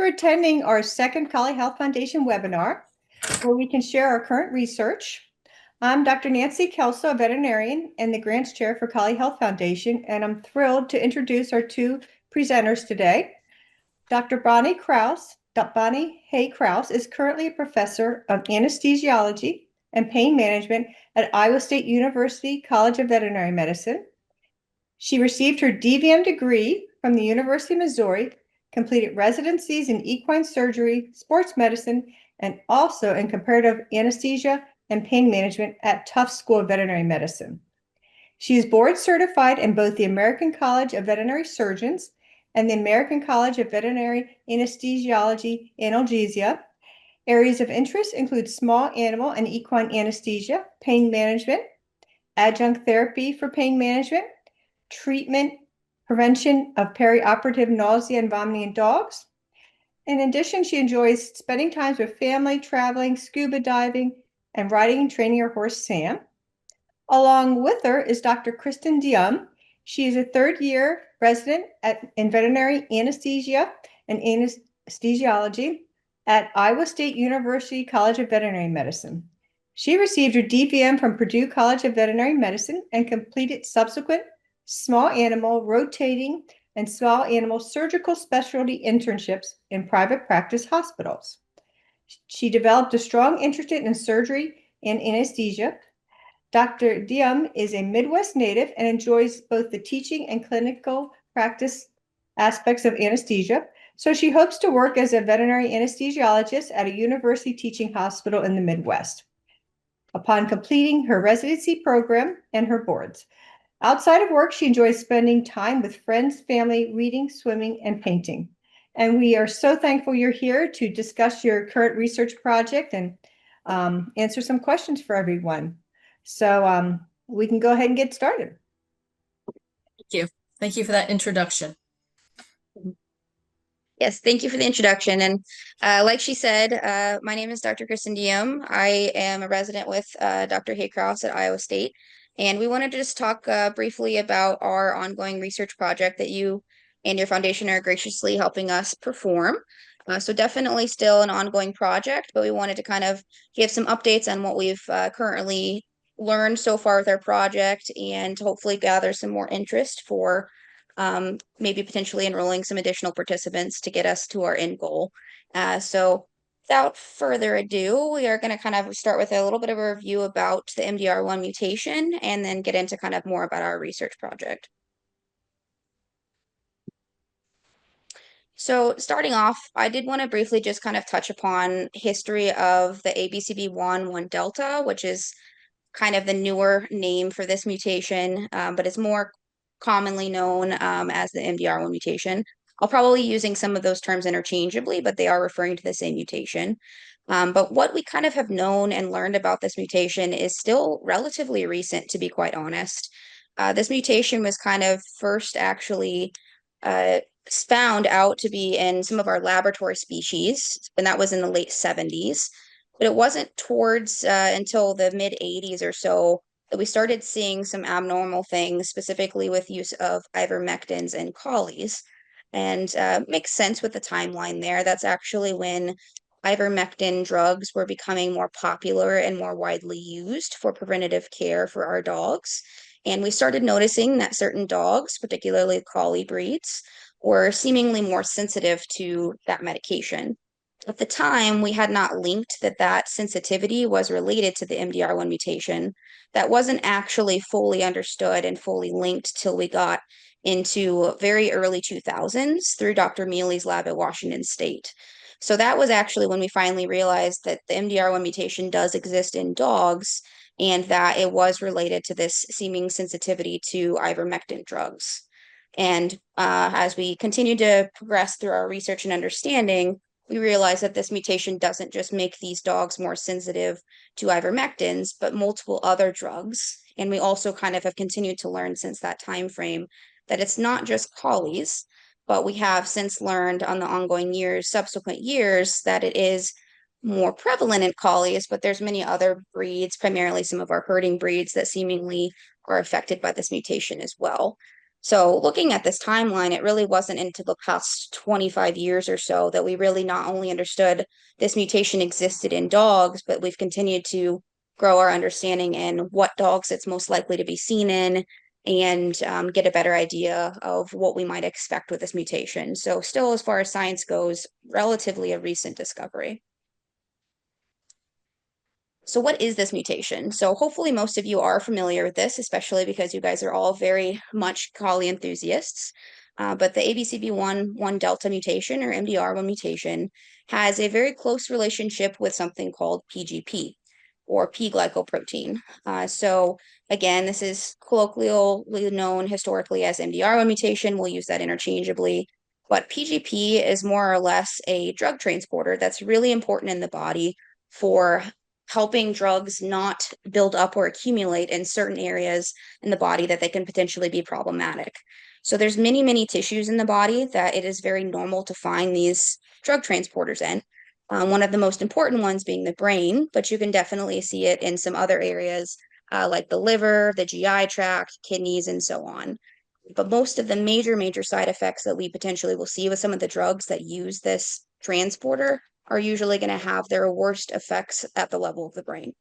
for attending our second Colllie Health Foundation webinar, where we can share our current research. I'm Dr. Nancy Kelso, a veterinarian and the Grants Chair for Colllie Health Foundation, and I'm thrilled to introduce our two presenters today. Dr. Bonnie Hay-Kraus is currently a professor of anesthesiology and pain management at Iowa State University College of Veterinary Medicine. She received her DVM degree from the University of Missouri, completed residencies in equine surgery, sports medicine, and also in comparative anesthesia and pain management at Tufts School of Veterinary Medicine. She is board certified in both the American College of Veterinary Surgeons and the American College of Veterinary Anesthesiology Analgesia. Areas of interest include small animal and equine anesthesia, pain management, adjunct therapy for pain management, treatment, prevention of perioperative nausea and vomiting in dogs. In addition, she enjoys spending time with family, traveling, scuba diving, and riding and training her horse, Sam. Along with her is Dr. Kristen Deom. She is a third-year resident in veterinary anesthesia and anesthesiology at Iowa State University College of Veterinary Medicine. She received her DVM from Purdue College of Veterinary Medicine and completed subsequent small animal, rotating, and small animal surgical specialty internships in private practice hospitals. She developed a strong interest in surgery and anesthesia. Dr. Deom is a Midwest native and enjoys both the teaching and clinical practice aspects of anesthesia. So she hopes to work as a veterinary anesthesiologist at a university teaching hospital in the Midwest upon completing her residency program and her boards. Outside of work, she enjoys spending time with friends, family, reading, swimming, and painting. And we are so thankful you're here to discuss your current research project and answer some questions for everyone. So we can go ahead and get started. Thank you. Thank you for that introduction. Yes, thank you for the introduction. And like she said, my name is Dr. Kristen Deom. I am a resident with Dr. Hay-Kraus at Iowa State. And we wanted to just talk briefly about our ongoing research project that you and your foundation are graciously helping us perform. So definitely still an ongoing project, but we wanted to kind of give some updates on what we've currently learned so far with our project and hopefully gather some more interest for maybe potentially enrolling some additional participants to get us to our end goal. So without further ado, we are going to kind of start with a little bit of a review about the MDR-1 mutation and then get into kind of more about our research project. So starting off, I did want to briefly just kind of touch upon history of the ABCB1 delta, which is kind of the newer name for this mutation, but it's more commonly known as the MDR-1 mutation. I'll probably be using some of those terms interchangeably, but they are referring to the same mutation. But what we kind of have known and learned about this mutation is still relatively recent, to be quite honest. This mutation was kind of first actually found out to be in some of our laboratory species, and that was in the late 70s. But it wasn't towards until the mid-80s or so that we started seeing some abnormal things, specifically with use of ivermectins and collies. And makes sense with the timeline there. That's actually when ivermectin drugs were becoming more popular and more widely used for preventative care for our dogs. And we started noticing that certain dogs, particularly collie breeds, were seemingly more sensitive to that medication. At the time, we had not linked that sensitivity was related to the MDR-1 mutation. That wasn't actually fully understood and fully linked till we got into very early 2000s through Dr. Mealy's lab at Washington State. So that was actually when we finally realized that the MDR-1 mutation does exist in dogs and that it was related to this seeming sensitivity to ivermectin drugs. And as we continue to progress through our research and understanding, we realize that this mutation doesn't just make these dogs more sensitive to ivermectins, but multiple other drugs. And we also kind of have continued to learn since that time frame that it's not just collies, but we have since learned on the ongoing years, subsequent years, that it is more prevalent in collies, but there's many other breeds, primarily some of our herding breeds, that seemingly are affected by this mutation as well. So looking at this timeline, it really wasn't until the past 25 years or so that we really not only understood this mutation existed in dogs, but we've continued to grow our understanding in what dogs it's most likely to be seen in, and get a better idea of what we might expect with this mutation. So still, as far as science goes, relatively a recent discovery. So what is this mutation? So hopefully most of you are familiar with this, especially because you guys are all very much Colllie enthusiasts. But the ABCB1 delta mutation, or MDR1 mutation, has a very close relationship with something called PGP, or P-glycoprotein. So again, this is colloquially known historically as MDR1 mutation. We'll use that interchangeably. But PGP is more or less a drug transporter that's really important in the body for helping drugs not build up or accumulate in certain areas in the body that they can potentially be problematic. So there's many tissues in the body that it is very normal to find these drug transporters in. One of the most important ones being the brain, but you can definitely see it in some other areas like the liver, the GI tract, kidneys, and so on. But most of the major side effects that we potentially will see with some of the drugs that use this transporter are usually going to have their worst effects at the level of the brain.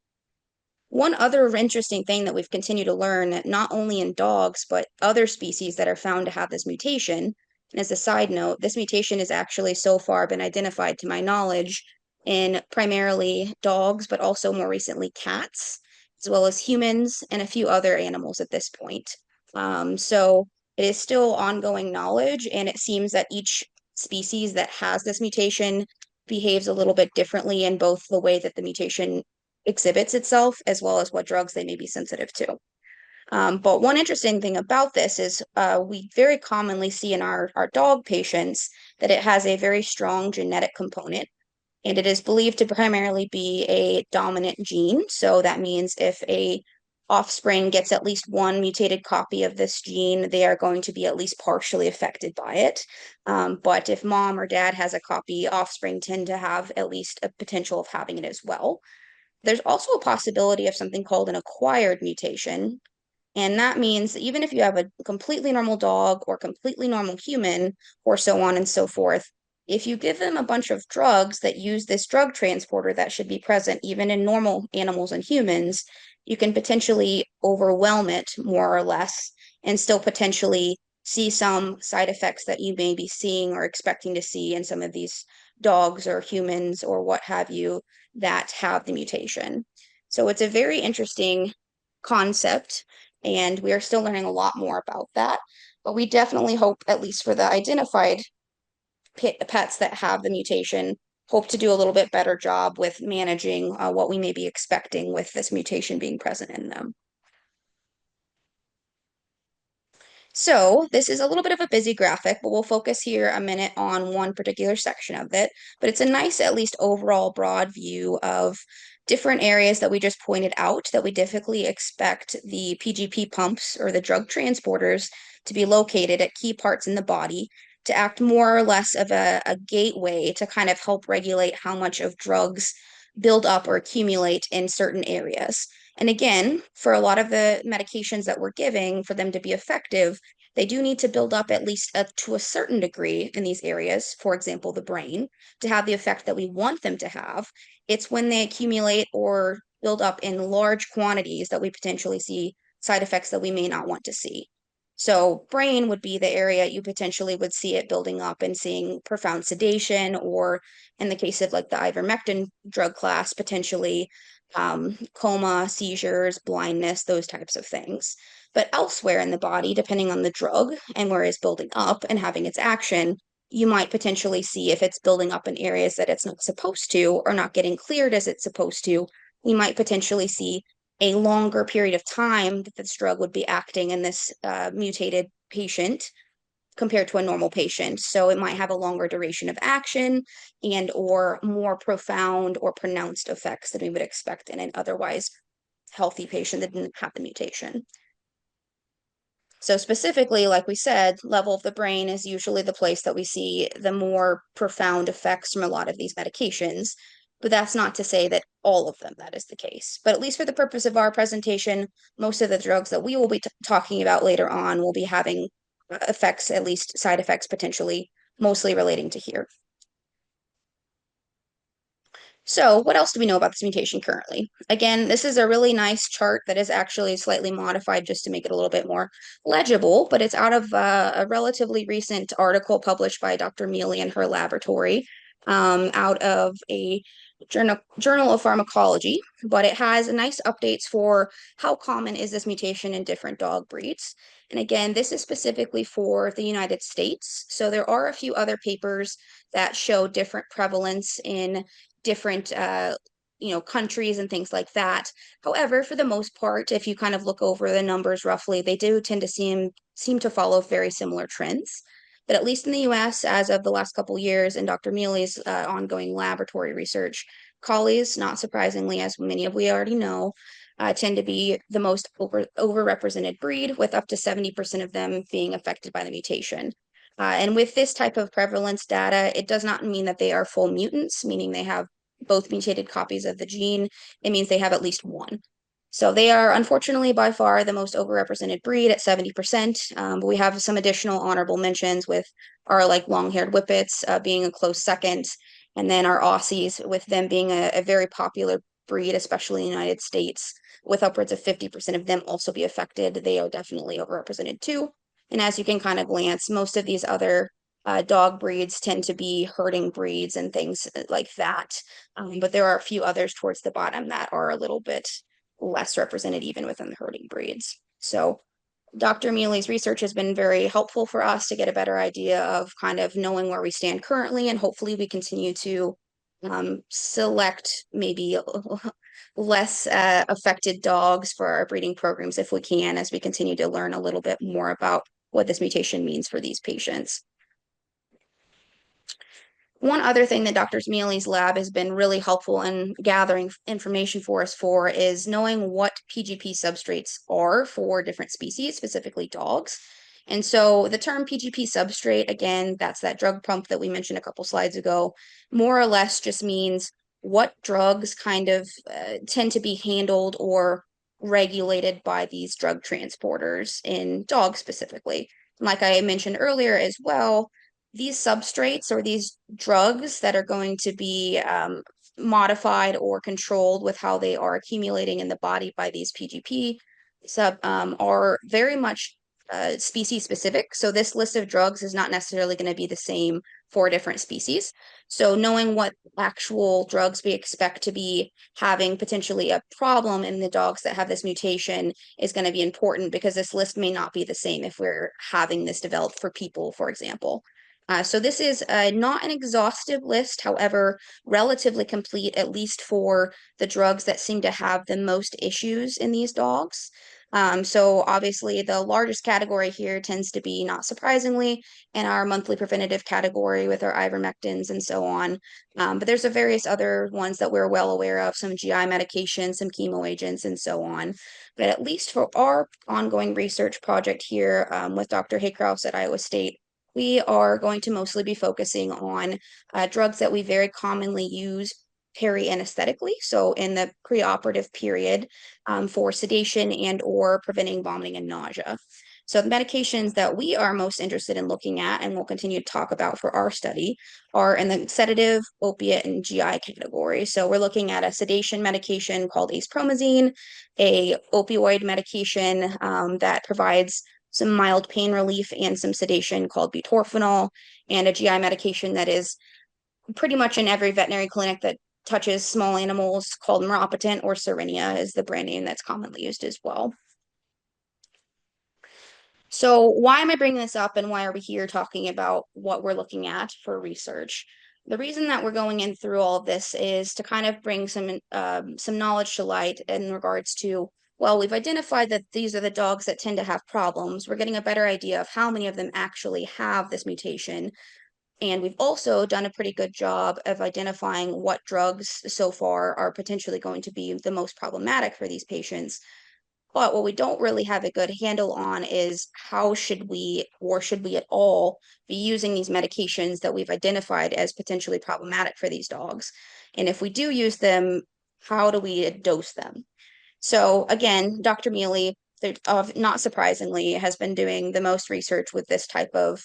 One other interesting thing that we've continued to learn, not only in dogs, but other species that are found to have this mutation, and as a side note, this mutation has actually so far been identified, to my knowledge, in primarily dogs, but also more recently cats, as well as humans and a few other animals at this point. So it is still ongoing knowledge, and it seems that each species that has this mutation behaves a little bit differently in both the way that the mutation exhibits itself, as well as what drugs they may be sensitive to. But one interesting thing about this is we very commonly see in our dog patients that it has a very strong genetic component, and it is believed to primarily be a dominant gene. So that means if a offspring gets at least one mutated copy of this gene, they are going to be at least partially affected by it. But if mom or dad has a copy, offspring tend to have at least a potential of having it as well. There's also a possibility of something called an acquired mutation. And that means that even if you have a completely normal dog or completely normal human, or so on and so forth, if you give them a bunch of drugs that use this drug transporter that should be present even in normal animals and humans, you can potentially overwhelm it more or less and still potentially see some side effects that you may be seeing or expecting to see in some of these dogs or humans or what have you that have the mutation. So it's a very interesting concept, and we are still learning a lot more about that. But we definitely hope, at least for the identified pets that have the mutation, hope to do a little bit better job with managing what we may be expecting with this mutation being present in them. So this is a little bit of a busy graphic, but we'll focus here a minute on one particular section of it. But it's a nice, at least overall broad view of different areas that we just pointed out that we typically expect the PGP pumps, or the drug transporters, to be located at key parts in the body to act more or less of a gateway to kind of help regulate how much of drugs build up or accumulate in certain areas. And again, for a lot of the medications that we're giving, for them to be effective, they do need to build up at least to a certain degree in these areas, for example, the brain, to have the effect that we want them to have. It's when they accumulate or build up in large quantities that we potentially see side effects that we may not want to see. So brain would be the area you potentially would see it building up and seeing profound sedation, or in the case of like the ivermectin drug class, potentially coma, seizures, blindness, those types of things. But elsewhere in the body, depending on the drug and where it's building up and having its action, you might potentially see if it's building up in areas that it's not supposed to or not getting cleared as it's supposed to. We might potentially see a longer period of time that this drug would be acting in this mutated patient compared to a normal patient. So it might have a longer duration of action and or more profound or pronounced effects than we would expect in an otherwise healthy patient that didn't have the mutation. So specifically, like we said, level of the brain is usually the place that we see the more profound effects from a lot of these medications. But that's not to say that all of them that is the case. But at least for the purpose of our presentation, most of the drugs that we will be talking about later on will be having effects, at least side effects potentially, mostly relating to here. So what else do we know about this mutation currently? Again, this is a really nice chart that is actually slightly modified just to make it a little bit more legible, but it's out of a relatively recent article published by Dr. Mealy and her laboratory, out of a journal of pharmacology, but it has nice updates for how common is this mutation in different dog breeds. And again, this is specifically for the United States. So there are a few other papers that show different prevalence in different countries and things like that. However, for the most part, if you kind of look over the numbers roughly, they do tend to seem to follow very similar trends. But at least in the US, as of the last couple years, and Dr. Mealy's ongoing laboratory research, collies, not surprisingly, as many of we already know, tend to be the most overrepresented breed, with up to 70% of them being affected by the mutation. And with this type of prevalence data, it does not mean that they are full mutants, meaning they have both mutated copies of the gene. It means they have at least one. So they are unfortunately by far the most overrepresented breed at 70%. But we have some additional honorable mentions with our like long-haired whippets being a close second, and then our Aussies with them being a very popular breed, especially in the United States, with upwards of 50% of them also be affected. They are definitely overrepresented too. And as you can kind of glance, most of these other dog breeds tend to be herding breeds and things like that. But there are a few others towards the bottom that are a little bit less represented even within the herding breeds. So Dr. Mealy's research has been very helpful for us to get a better idea of kind of knowing where we stand currently, and hopefully we continue to select maybe less affected dogs for our breeding programs if we can, as we continue to learn a little bit more about what this mutation means for these patients. One other thing that Dr. Mealy's lab has been really helpful in gathering information for us for is knowing what PGP substrates are for different species, specifically dogs. And so the term PGP substrate, again, that's that drug pump that we mentioned a couple slides ago, more or less just means what drugs kind of tend to be handled or regulated by these drug transporters in dogs specifically. Like I mentioned earlier as well, these substrates or these drugs that are going to be modified or controlled with how they are accumulating in the body by these PGP are very much species specific. So this list of drugs is not necessarily going to be the same for different species. So knowing what actual drugs we expect to be having potentially a problem in the dogs that have this mutation is going to be important, because this list may not be the same if we're having this developed for people, for example. So this is not an exhaustive list, however, relatively complete, at least for the drugs that seem to have the most issues in these dogs. So obviously the largest category here tends to be, not surprisingly, in our monthly preventative category with our ivermectins and so on. But there's a various other ones that we're well aware of, some GI medications, some chemo agents, and so on. But at least for our ongoing research project here with Dr. Hay-Kraus at Iowa State, we are going to mostly be focusing on drugs that we very commonly use peri-anesthetically, so in the preoperative period, for sedation and or preventing vomiting and nausea. So the medications that we are most interested in looking at and we'll continue to talk about for our study are in the sedative, opiate, and GI category. So we're looking at a sedation medication called acepromazine, a opioid medication that provides some mild pain relief and some sedation called butorphanol, and a GI medication that is pretty much in every veterinary clinic that touches small animals called meropitant, or Cerenia is the brand name that's commonly used as well. So why am I bringing this up, and why are we here talking about what we're looking at for research? The reason that we're going in through all of this is to kind of bring some knowledge to light in regards to, well, we've identified that these are the dogs that tend to have problems. We're getting a better idea of how many of them actually have this mutation. And we've also done a pretty good job of identifying what drugs so far are potentially going to be the most problematic for these patients. But what we don't really have a good handle on is how should we, or should we at all, be using these medications that we've identified as potentially problematic for these dogs. And if we do use them, how do we dose them? So again, Dr. Mealy not surprisingly, has been doing the most research with this type of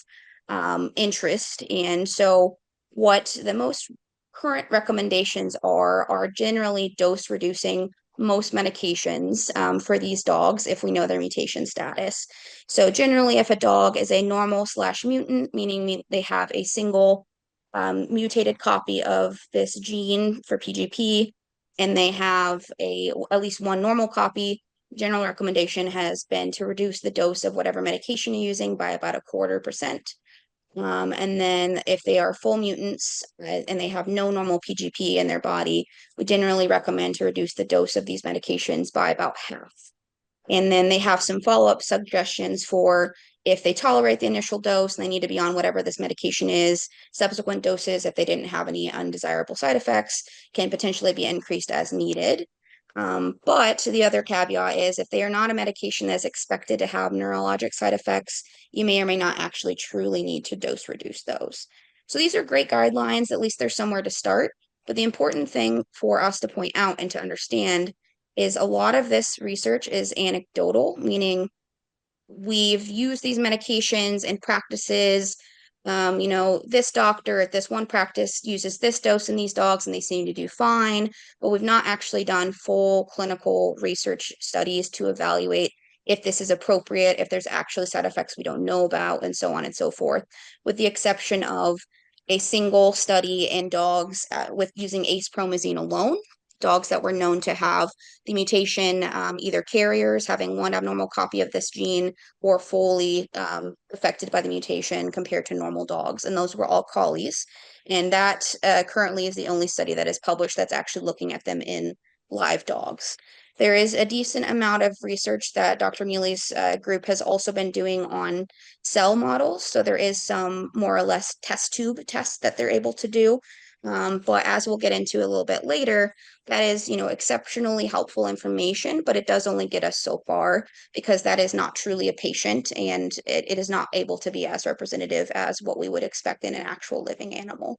interest. And so what the most current recommendations are generally dose reducing most medications for these dogs if we know their mutation status. So generally, if a dog is a normal/mutant, meaning they have a single mutated copy of this gene for PGP, and they have at least one normal copy, general recommendation has been to reduce the dose of whatever medication you're using by about 0.25%. And then if they are full mutants and they have no normal PGP in their body, we generally recommend to reduce the dose of these medications by about half. And then they have some follow-up suggestions for if they tolerate the initial dose and they need to be on whatever this medication is, subsequent doses, if they didn't have any undesirable side effects, can potentially be increased as needed. But the other caveat is if they are not a medication that is expected to have neurologic side effects, you may or may not actually truly need to dose reduce those. So these are great guidelines, at least there's somewhere to start. But the important thing for us to point out and to understand is a lot of this research is anecdotal, meaning we've used these medications in practices. This doctor at this one practice uses this dose in these dogs and they seem to do fine, but we've not actually done full clinical research studies to evaluate if this is appropriate, if there's actually side effects we don't know about, and so on and so forth, with the exception of a single study in dogs with using ace-promazine alone, dogs that were known to have the mutation, either carriers having one abnormal copy of this gene or fully affected by the mutation compared to normal dogs. And those were all Collies. And that currently is the only study that is published that's actually looking at them in live dogs. There is a decent amount of research that Dr. Neely's group has also been doing on cell models. So there is some more or less test tube tests that they're able to do. But as we'll get into a little bit later, that is, exceptionally helpful information, but it does only get us so far because that is not truly a patient and it is not able to be as representative as what we would expect in an actual living animal.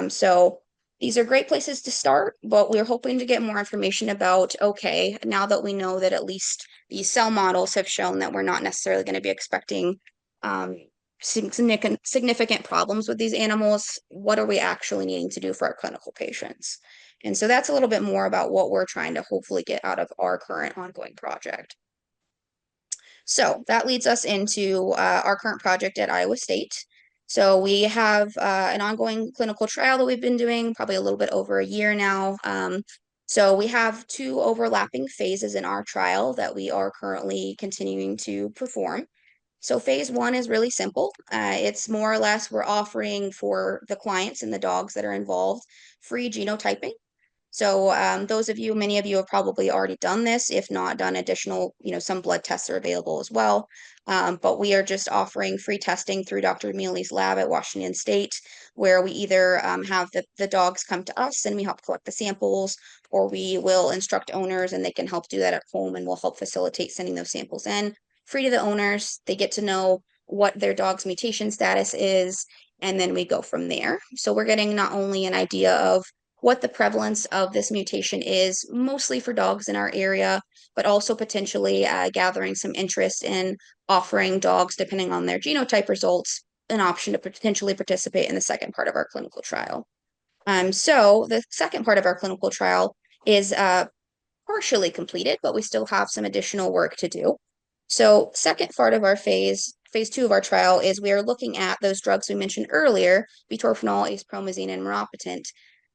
So these are great places to start, but we're hoping to get more information about, okay, now that we know that at least these cell models have shown that we're not necessarily going to be expecting significant problems with these animals, what are we actually needing to do for our clinical patients? And so that's a little bit more about what we're trying to hopefully get out of our current ongoing project. So that leads us into our current project at Iowa State. So we have an ongoing clinical trial that we've been doing probably a little bit over a year now. So we have two overlapping phases in our trial that we are currently continuing to perform. So phase one is really simple. It's more or less we're offering for the clients and the dogs that are involved free genotyping. So many of you have probably already done this, if not done additional, some blood tests are available as well. But we are just offering free testing through Dr. Mealy's lab at Washington State, where we either have the dogs come to us and we help collect the samples, or we will instruct owners and they can help do that at home and we'll help facilitate sending those samples in. Free to the owners, they get to know what their dog's mutation status is, and then we go from there. So we're getting not only an idea of what the prevalence of this mutation is, mostly for dogs in our area, but also potentially gathering some interest in offering dogs, depending on their genotype results, an option to potentially participate in the second part of our clinical trial. So the second part of our clinical trial is partially completed, but we still have some additional work to do. So second part of our phase two of our trial is we are looking at those drugs we mentioned earlier, butorphanol, ace-promazine, and meropitant.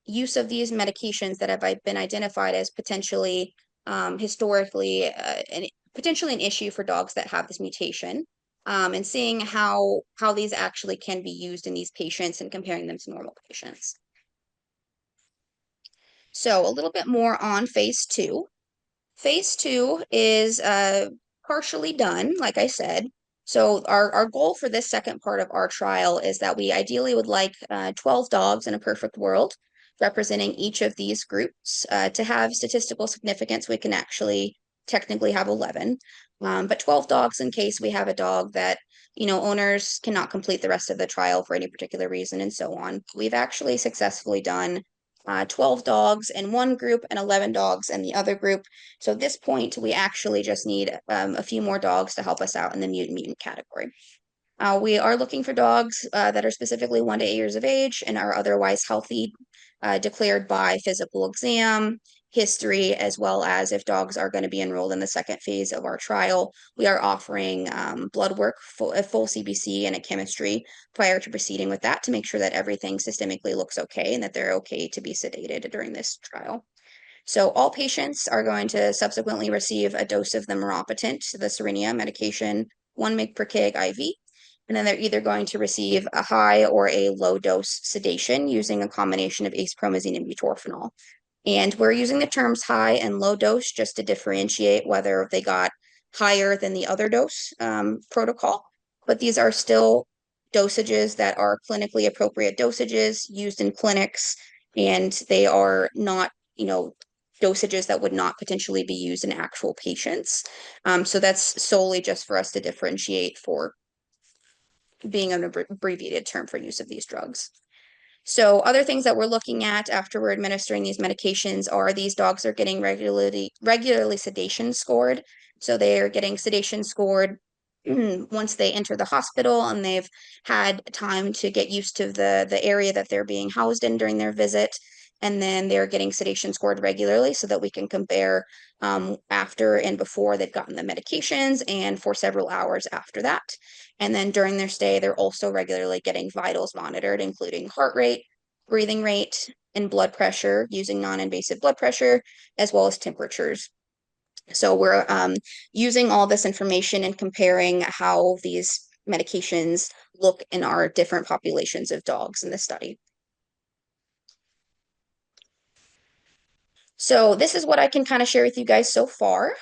Use of these medications that have been identified as potentially historically potentially an issue for dogs that have this mutation, and seeing how these actually can be used in these patients and comparing them to normal patients. So a little bit more on phase two. Phase two is partially done, like I said. So our goal for this second part of our trial is that we ideally would like 12 dogs in a perfect world, representing each of these groups. To have statistical significance, we can actually technically have 11, but 12 dogs in case we have a dog that, owners cannot complete the rest of the trial for any particular reason and so on. We've actually successfully done 12 dogs in one group and 11 dogs in the other group. So at this point, we actually just need a few more dogs to help us out in the mutant category. We are looking for dogs that are specifically 1 to 8 years of age and are otherwise healthy, declared by physical exam, history, as well as if dogs are going to be enrolled in the second phase of our trial, we are offering blood work, a full CBC and a chemistry prior to proceeding with that to make sure that everything systemically looks okay and that they're okay to be sedated during this trial. So all patients are going to subsequently receive a dose of the meropitant, the Cerenia medication, 1 mg per kg IV. And then they're either going to receive a high or a low dose sedation using a combination of acepromazine and butorphanol. And we're using the terms high and low dose just to differentiate whether they got higher than the other dose protocol. But these are still dosages that are clinically appropriate dosages used in clinics, and they are not, dosages that would not potentially be used in actual patients. So that's solely just for us to differentiate for being an abbreviated term for use of these drugs. So other things that we're looking at after we're administering these medications are these dogs are getting regularly sedation scored. So they are getting sedation scored once they enter the hospital and they've had time to get used to the area that they're being housed in during their visit. And then they're getting sedation scored regularly so that we can compare after and before they've gotten the medications and for several hours after that. And then during their stay, they're also regularly getting vitals monitored, including heart rate, breathing rate, and blood pressure using non-invasive blood pressure, as well as temperatures. So we're using all this information and comparing how these medications look in our different populations of dogs in the study. So this is what I can kind of share with you guys so far.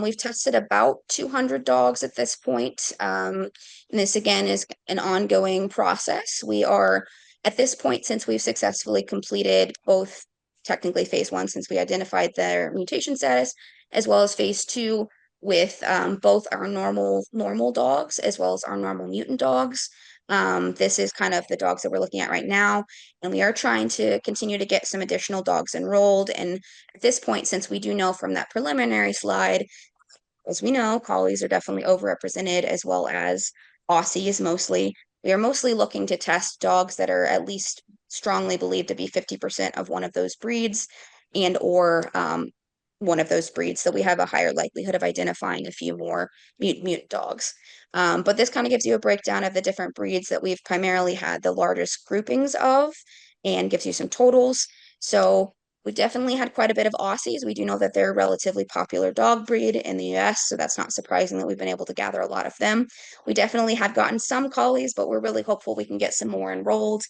We've tested about 200 dogs at this point. And this again is an ongoing process. We are at this point, since we've successfully completed both technically phase 1, since we identified their mutation status, as well as phase 2 with both our normal dogs as well as our normal mutant dogs. This is kind of the dogs that we're looking at right now, and we are trying to continue to get some additional dogs enrolled. And at this point, since we do know from that preliminary slide, as we know, collies are definitely overrepresented, as well as Aussies mostly. We are mostly looking to test dogs that are at least strongly believed to be 50% of one of those breeds and or one of those breeds, so we have a higher likelihood of identifying a few more mutant dogs. But this kind of gives you a breakdown of the different breeds that we've primarily had the largest groupings of and gives you some totals. So we definitely had quite a bit of Aussies. We do know that they're a relatively popular dog breed in the US, so that's not surprising that we've been able to gather a lot of them. We definitely have gotten some collies, but we're really hopeful we can get some more enrolled.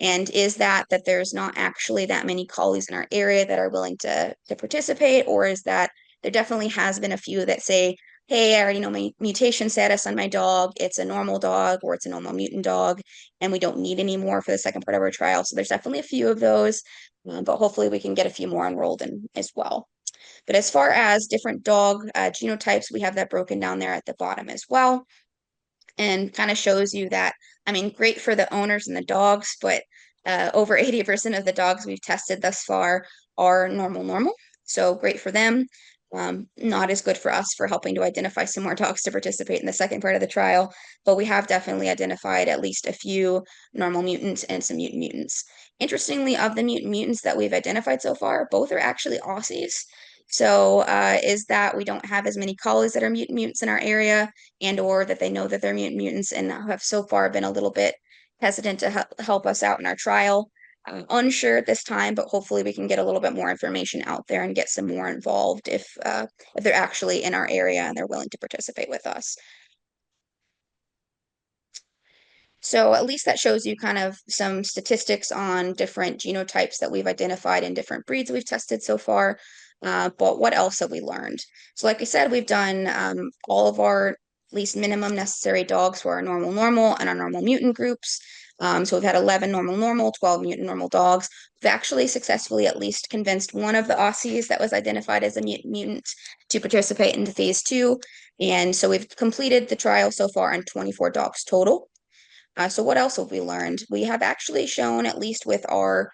And is that there's not actually that many collies in our area that are willing to participate, or is that there definitely has been a few that say, hey, I already know my mutation status on my dog, it's a normal dog or it's a normal mutant dog, and we don't need any more for the second part of our trial. So there's definitely a few of those, but hopefully we can get a few more enrolled in as well. But as far as different dog genotypes, we have that broken down there at the bottom as well, and kind of shows you that, I mean, great for the owners and the dogs, but over 80% of the dogs we've tested thus far are normal. So great for them. Not as good for us for helping to identify some more dogs to participate in the second part of the trial, but we have definitely identified at least a few normal mutants and some mutant mutants. Interestingly, of the mutant mutants that we've identified so far, both are actually Aussies. So is that we don't have as many collies that are mutant mutants in our area, and or that they know that they're mutant mutants and have so far been a little bit hesitant to help us out in our trial. Unsure at this time, but hopefully we can get a little bit more information out there and get some more involved if they're actually in our area and they're willing to participate with us. So at least that shows you kind of some statistics on different genotypes that we've identified in different breeds we've tested so far. But what else have we learned? So like I said, we've done all of our least minimum necessary dogs for our normal and our normal mutant groups. So we've had 11 normal, 12 mutant dogs. We've actually successfully at least convinced one of the Aussies that was identified as a mutant to participate into phase 2. And so we've completed the trial so far on 24 dogs total. So what else have we learned? We have actually shown, at least with our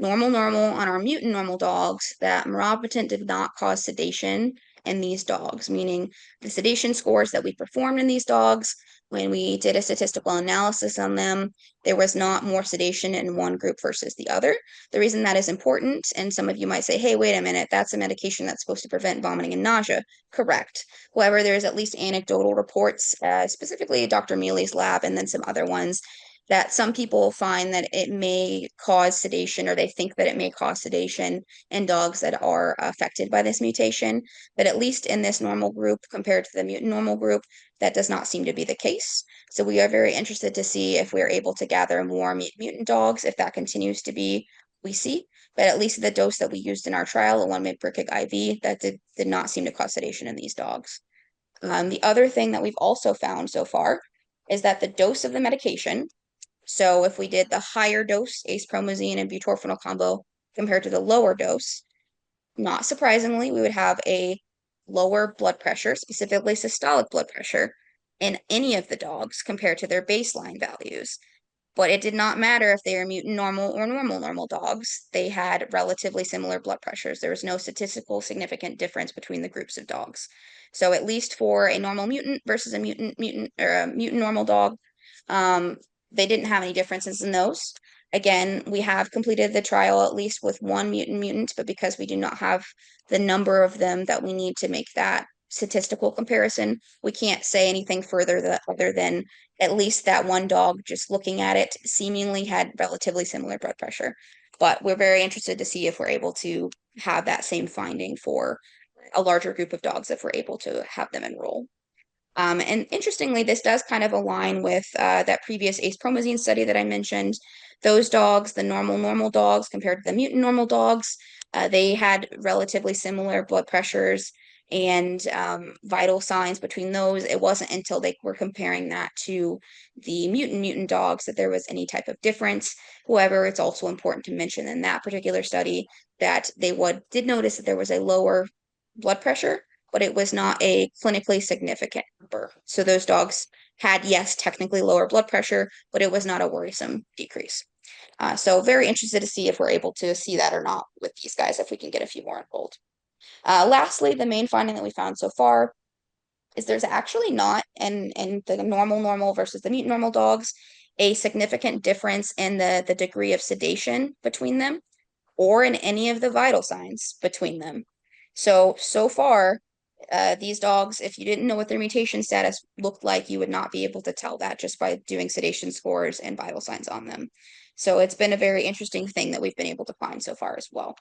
normal on our mutant normal dogs, that meropitant did not cause sedation in these dogs, meaning the sedation scores that we performed in these dogs, when we did a statistical analysis on them, there was not more sedation in one group versus the other. The reason that is important, and some of you might say, hey, wait a minute, that's a medication that's supposed to prevent vomiting and nausea. Correct. However, there's at least anecdotal reports, specifically Dr. Mealy's lab and then some other ones, that some people find that it may cause sedation, or they think that it may cause sedation in dogs that are affected by this mutation. But at least in this normal group compared to the mutant normal group, that does not seem to be the case. So we are very interested to see if we're able to gather more mutant dogs, if that continues to be we see. But at least the dose that we used in our trial, a 1 mg per kg IV, that did not seem to cause sedation in these dogs. The other thing that we've also found so far is that the dose of the medication, so if we did the higher dose acepromazine and butorphanol combo compared to the lower dose, not surprisingly, we would have a lower blood pressure, specifically systolic blood pressure, in any of the dogs compared to their baseline values. But it did not matter if they were mutant normal or normal dogs. They had relatively similar blood pressures. There was no statistical significant difference between the groups of dogs. So at least for a normal mutant versus a mutant or a mutant normal dog, they didn't have any differences in those. Again, we have completed the trial at least with one mutant, but because we do not have the number of them that we need to make that statistical comparison, we can't say anything further other than at least that one dog, just looking at it, seemingly had relatively similar blood pressure. But we're very interested to see if we're able to have that same finding for a larger group of dogs if we're able to have them enroll. And interestingly, this does kind of align with that previous acepromazine study that I mentioned. Those dogs, the normal dogs compared to the mutant normal dogs, they had relatively similar blood pressures and vital signs between those. It wasn't until they were comparing that to the mutant dogs that there was any type of difference. However, it's also important to mention in that particular study that they did notice that there was a lower blood pressure, but it was not a clinically significant number. So those dogs had, yes, technically lower blood pressure, but it was not a worrisome decrease. So very interested to see if we're able to see that or not with these guys, if we can get a few more enrolled. Lastly, the main finding that we found so far is there's actually not in the normal versus the mutant normal dogs a significant difference in the degree of sedation between them or in any of the vital signs between them. So far, these dogs, if you didn't know what their mutation status looked like, you would not be able to tell that just by doing sedation scores and vital signs on them. So it's been a very interesting thing that we've been able to find so far as well.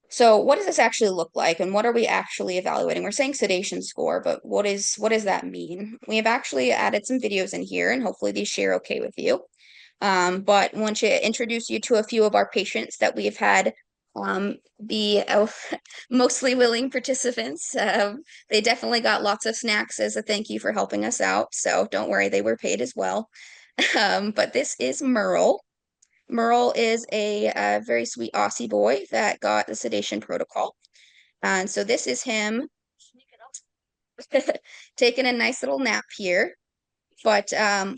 So what does this actually look like, and what are we actually evaluating? We're saying sedation score, but what does that mean? We have actually added some videos in here, and hopefully these share okay with you. But I want to introduce you to a few of our patients that we've had be mostly willing participants. They definitely got lots of snacks as a thank you for helping us out, so don't worry, they were paid as well. But this is Merle. Merle is a very sweet Aussie boy that got the sedation protocol. And so this is him taking a nice little nap here. But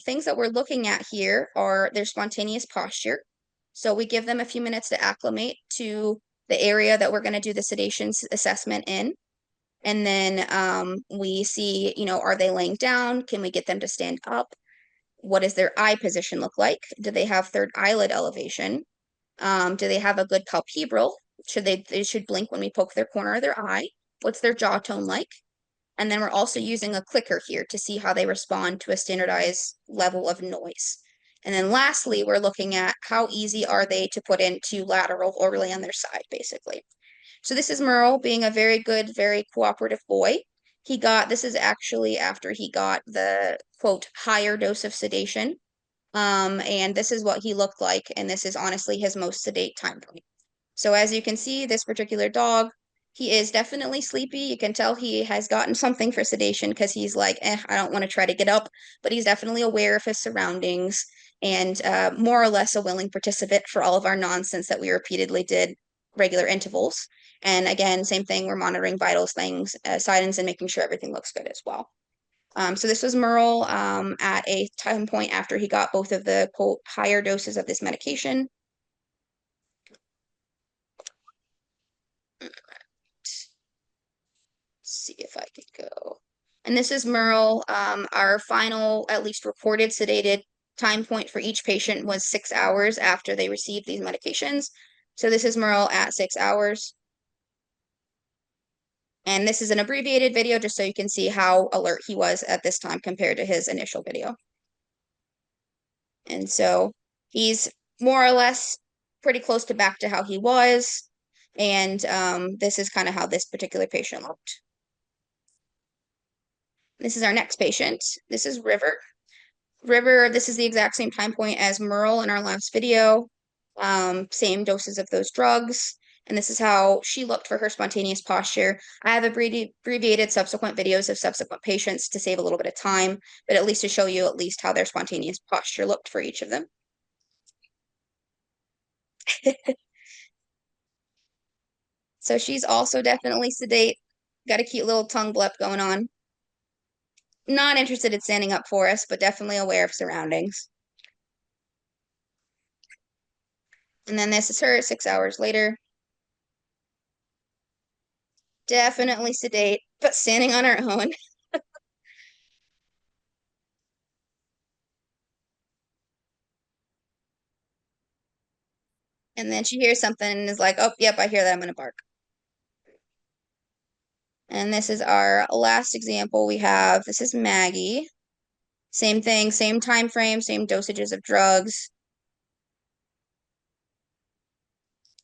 things that we're looking at here are their spontaneous posture. So we give them a few minutes to acclimate to the area that we're going to do the sedation assessment in. And then we see, are they laying down? Can we get them to stand up? What does their eye position look like? Do they have third eyelid elevation? Do they have a good palpebral? They should blink when we poke their corner of their eye? What's their jaw tone like? And then we're also using a clicker here to see how they respond to a standardized level of noise. And then lastly, we're looking at how easy are they to put into lateral or lay on their side, basically. So this is Merle being a very good, very cooperative boy. This is actually after he got the, quote, higher dose of sedation. And this is what he looked like, and this is honestly his most sedate time point. So as you can see, this particular dog, he is definitely sleepy. You can tell he has gotten something for sedation because he's like, I don't want to try to get up, but he's definitely aware of his surroundings and more or less a willing participant for all of our nonsense that we repeatedly did regular intervals. And again, same thing, we're monitoring vitals things, signs, and making sure everything looks good as well. So this was Merle at a time point after he got both of the, quote, higher doses of this medication. Go. And this is Merle. Our final, at least reported sedated time point for each patient was 6 hours after they received these medications. So this is Merle at 6 hours. And this is an abbreviated video just so you can see how alert he was at this time compared to his initial video. And so he's more or less pretty close to back to how he was. And this is kind of how this particular patient looked. This is our next patient. This is River. River, this is the exact same time point as Merle in our last video. Same doses of those drugs. And this is how she looked for her spontaneous posture. I have abbreviated subsequent videos of subsequent patients to save a little bit of time, but at least to show you at least how their spontaneous posture looked for each of them. So she's also definitely sedate. Got a cute little tongue blep going on. Not interested in standing up for us, but definitely aware of surroundings. And then this is her 6 hours later. Definitely sedate, but standing on her own. And then she hears something and is like, oh, yep, I hear that, I'm gonna bark. And this is our last example we have. This is Maggie. Same thing, same time frame, same dosages of drugs.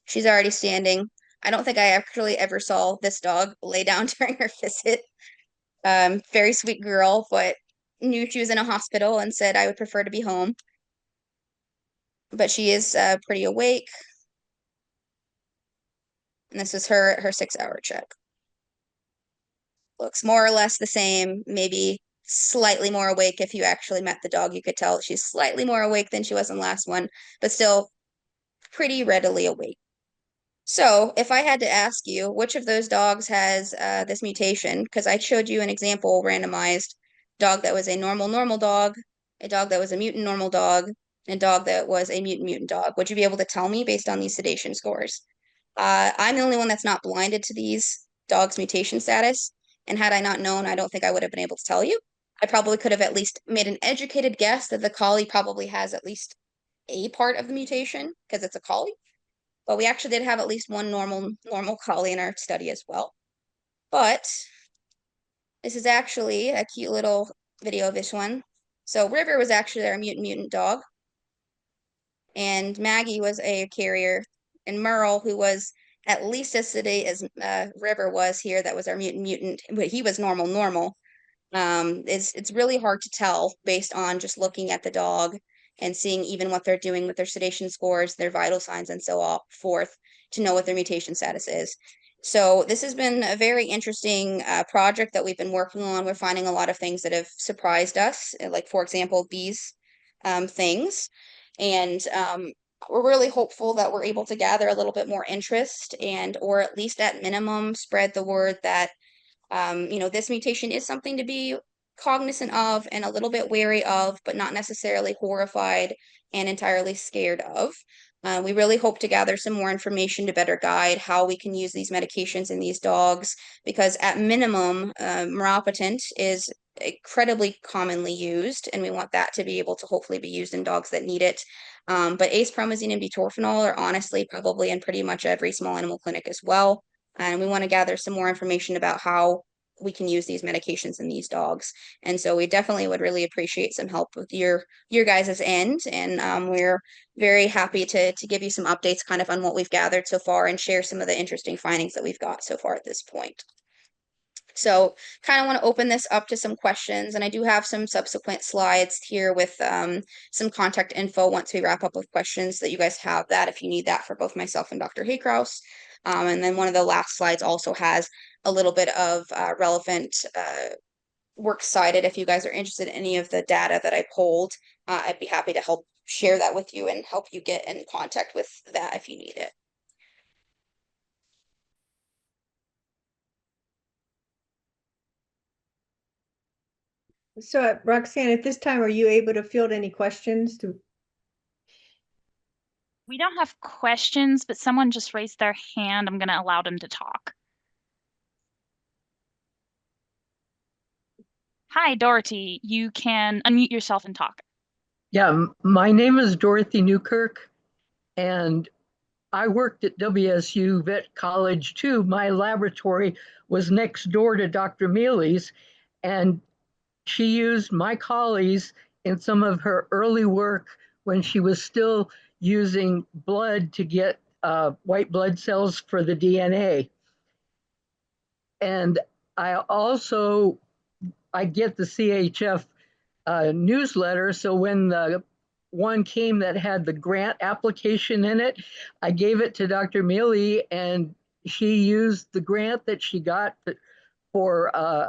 She's already standing. I don't think I actually ever saw this dog lay down during her visit. Very sweet girl, but knew she was in a hospital and said I would prefer to be home. But she is pretty awake. And this is her 6 hour check. Looks more or less the same, maybe slightly more awake. If you actually met the dog, you could tell she's slightly more awake than she was in the last one, but still pretty readily awake. So if I had to ask you, which of those dogs has this mutation, because I showed you an example randomized dog that was a normal dog, a dog that was a mutant normal dog, and a dog that was a mutant dog, would you be able to tell me based on these sedation scores? I'm the only one that's not blinded to these dogs' mutation status, and had I not known, I don't think I would have been able to tell you. I probably could have at least made an educated guess that the Collie probably has at least a part of the mutation because it's a Collie. But we actually did have at least one normal Collie in our study as well. But this is actually a cute little video of this one. So River was actually our mutant dog, and Maggie was a carrier, and Merle, who was at least as sedate as River was here, that was our mutant, but he was normal. It's really hard to tell based on just looking at the dog and seeing even what they're doing with their sedation scores, their vital signs, and so forth to know what their mutation status is. So this has been a very interesting project that we've been working on. We're finding a lot of things that have surprised us, like, for example, these things. And we're really hopeful that we're able to gather a little bit more interest and, or at least at minimum, spread the word that this mutation is something to be cognizant of and a little bit wary of, but not necessarily horrified and entirely scared of. We really hope to gather some more information to better guide how we can use these medications in these dogs, because at minimum, meropitant is incredibly commonly used, and we want that to be able to hopefully be used in dogs that need it. But acepromazine and butorphanol are honestly probably in pretty much every small animal clinic as well. And we want to gather some more information about how we can use these medications in these dogs. And so we definitely would really appreciate some help with your guys' end. And we're very happy to give you some updates kind of on what we've gathered so far and share some of the interesting findings that we've got so far at this point. So kind of want to open this up to some questions, and I do have some subsequent slides here with some contact info once we wrap up with questions that you guys have that if you need that for both myself and Dr. Hay-Kraus. And then one of the last slides also has a little bit of relevant works cited. If you guys are interested in any of the data that I pulled, I'd be happy to help share that with you and help you get in contact with that if you need it. So Roxanne, at this time, are you able to field any questions? We don't have questions, but someone just raised their hand. I'm going to allow them to talk. Hi, Dorothy. You can unmute yourself and talk. Yeah, my name is Dorothy Newkirk, and I worked at WSU Vet College too. My laboratory was next door to Dr. Mealy's, and she used my Collies in some of her early work when she was still using blood to get white blood cells for the DNA. And I get the CHF newsletter. So when the one came that had the grant application in it, I gave it to Dr. Mealy, and she used the grant that she got for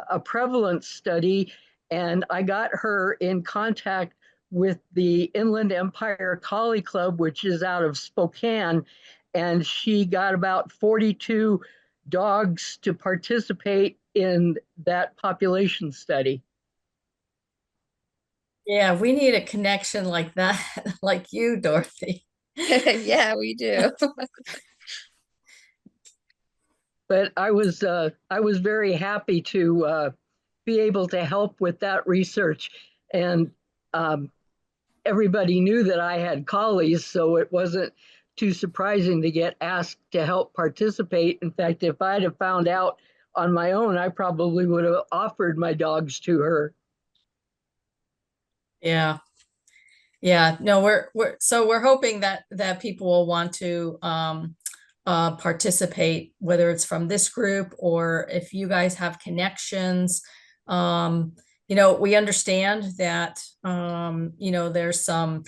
a prevalence study. And I got her in contact with the Inland Empire Collie Club, which is out of Spokane. And she got about 42 dogs to participate in that population study. Yeah, we need a connection like that, like you, Dorothy. Yeah, we do. But I was very happy to be able to help with that research, and everybody knew that I had collies, so it wasn't too surprising to get asked to help participate. In fact, if I'd have found out on my own, I probably would have offered my dogs to her. Yeah. Yeah, no, we're hoping that people will want to participate, whether it's from this group or if you guys have connections. We understand that there's some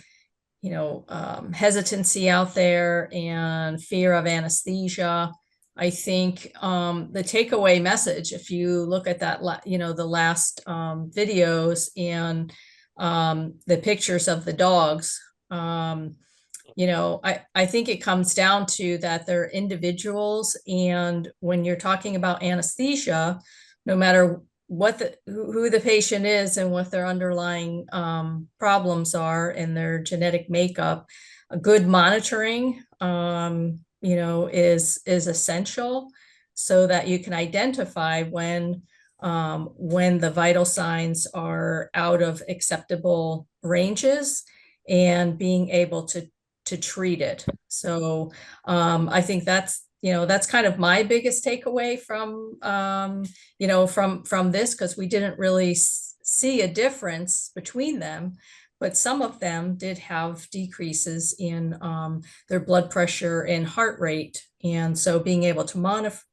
hesitancy out there and fear of anesthesia. I think the takeaway message, if you look at that, the last videos and the pictures of the dogs, I think it comes down to that they're individuals. And when you're talking about anesthesia, no matter who the patient is and what their underlying problems are and their genetic makeup, a good monitoring, is essential so that you can identify when the vital signs are out of acceptable ranges and being able to treat it. So I think that's kind of my biggest takeaway from from this, because we didn't really see a difference between them, but some of them did have decreases in their blood pressure and heart rate. And so being able to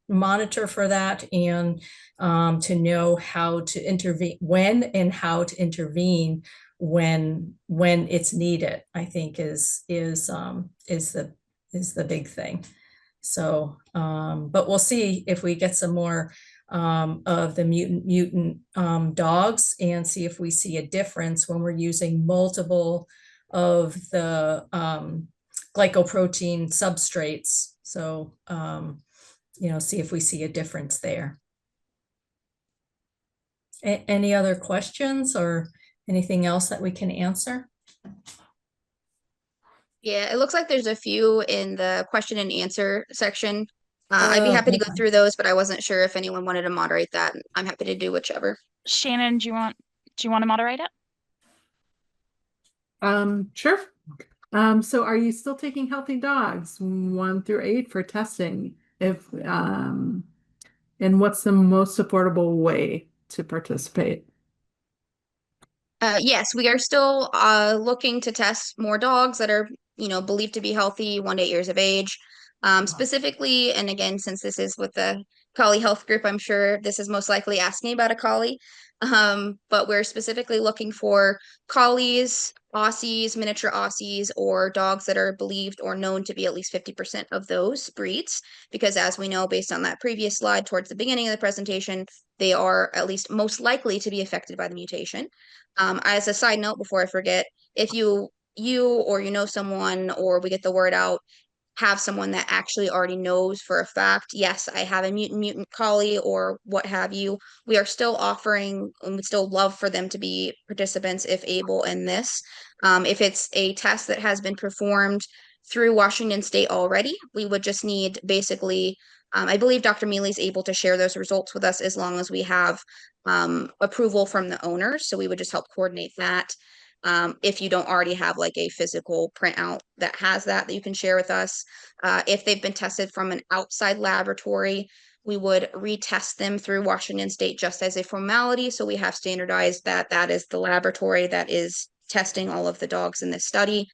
monitor for that and to know how to intervene when and how to intervene when it's needed, I think is the big thing. So, but we'll see if we get some more of the mutant dogs and see if we see a difference when we're using multiple of the glycoprotein substrates. So, see if we see a difference there. Any other questions or anything else that we can answer? Yeah, it looks like there's a few in the question and answer section. I'd be happy to go through those, but I wasn't sure if anyone wanted to moderate that. I'm happy to do whichever. Shannon, do you want to moderate it? Sure. So are you still taking healthy dogs 1 through 8 for testing? And what's the most affordable way to participate? Yes, we are still looking to test more dogs that are, believed to be healthy 1 to 8 years of age. Specifically, and again, since this is with the Collie Health Group, I'm sure this is most likely asking about a collie. But we're specifically looking for collies, Aussies, miniature Aussies, or dogs that are believed or known to be at least 50% of those breeds. Because as we know, based on that previous slide towards the beginning of the presentation, they are at least most likely to be affected by the mutation. As a side note, before I forget, if you or someone, or we get the word out, have someone that actually already knows for a fact, yes, I have a mutant collie or what have you, we are still offering and would still love for them to be participants if able in this. If it's a test that has been performed through Washington State already. We would just need basically, I believe Dr. Mealy's able to share those results with us as long as we have approval from the owners. So we would just help coordinate that. If you don't already have like a physical printout that has that you can share with us. If they've been tested from an outside laboratory, we would retest them through Washington State just as a formality. So we have standardized that that is the laboratory that is testing all of the dogs in this study.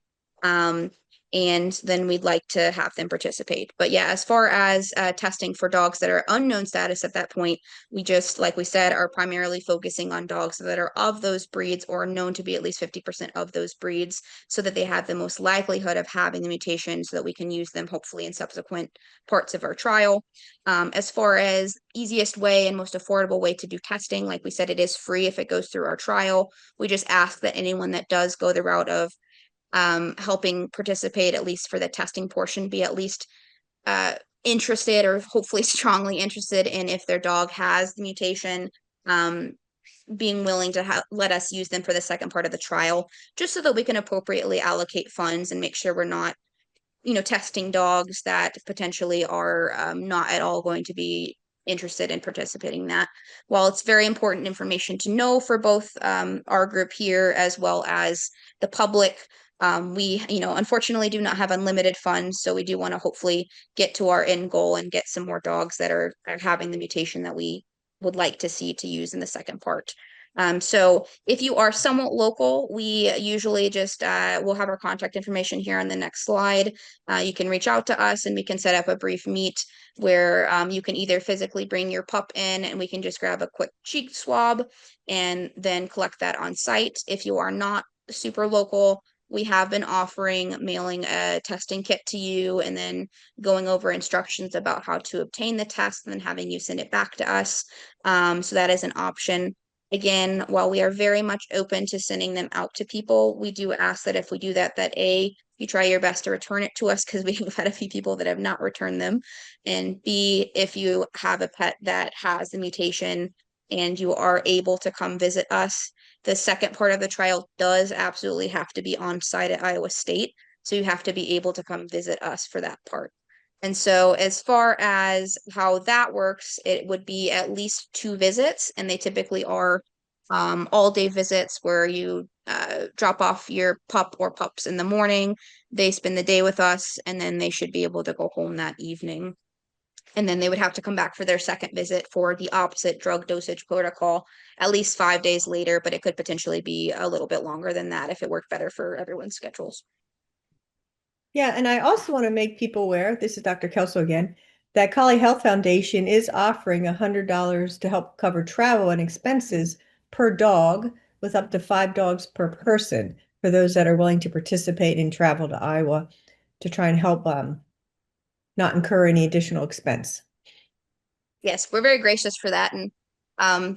And then we'd like to have them participate. But yeah, as far as testing for dogs that are unknown status at that point, we just, like we said, are primarily focusing on dogs that are of those breeds or known to be at least 50% of those breeds so that they have the most likelihood of having the mutation so that we can use them hopefully in subsequent parts of our trial. As far as easiest way and most affordable way to do testing, like we said, it is free if it goes through our trial. We just ask that anyone that does go the route of helping participate, at least for the testing portion, be at least interested or hopefully strongly interested in if their dog has the mutation, being willing to let us use them for the second part of the trial, just so that we can appropriately allocate funds and make sure we're not, testing dogs that potentially are not at all going to be interested in participating in that. While it's very important information to know for both our group here as well as the public, we, unfortunately do not have unlimited funds, so we do want to hopefully get to our end goal and get some more dogs that are having the mutation that we would like to see to use in the second part. So if you are somewhat local, we usually just we'll have our contact information here on the next slide. You can reach out to us and we can set up a brief meet where you can either physically bring your pup in and we can just grab a quick cheek swab and then collect that on site. If you are not super local, we have been offering mailing a testing kit to you and then going over instructions about how to obtain the test and then having you send it back to us. So that is an option. Again, while we are very much open to sending them out to people, we do ask that if we do that, that A, you try your best to return it to us because we've had a few people that have not returned them. And B, if you have a pet that has the mutation and you are able to come visit us, the second part of the trial does absolutely have to be on site at Iowa State. So you have to be able to come visit us for that part. And so as far as how that works, it would be at least 2 visits, and they typically are all day visits where you drop off your pup or pups in the morning. They spend the day with us, and then they should be able to go home that evening. And then they would have to come back for their second visit for the opposite drug dosage protocol at least 5 days later, but it could potentially be a little bit longer than that if it worked better for everyone's schedules. Yeah, and I also want to make people aware, this is Dr. Kelso again, that Colllie Health Foundation is offering $100 to help cover travel and expenses per dog with up to 5 dogs per person for those that are willing to participate and travel to Iowa to try and help not incur any additional expense. Yes, we're very gracious for that. And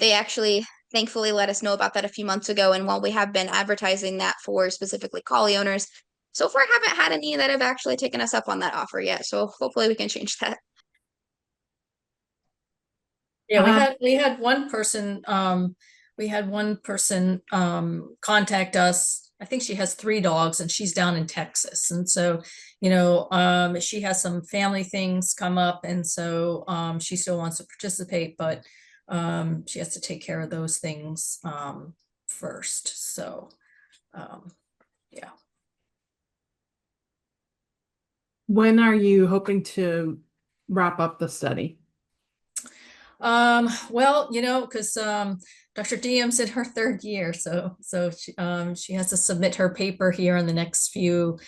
they actually thankfully let us know about that a few months ago. And while we have been advertising that for specifically Colllie owners, so far haven't had any that have actually taken us up on that offer yet. So hopefully we can change that. Yeah, we had one person contact us. I think she has 3 dogs and she's down in Texas. And so, she has some family things come up. And so she still wants to participate, but she has to take care of those things first. So, yeah. When are you hoping to wrap up the study? Well, because Dr. Deom's in her 3rd year, so she has to submit her paper here in the next few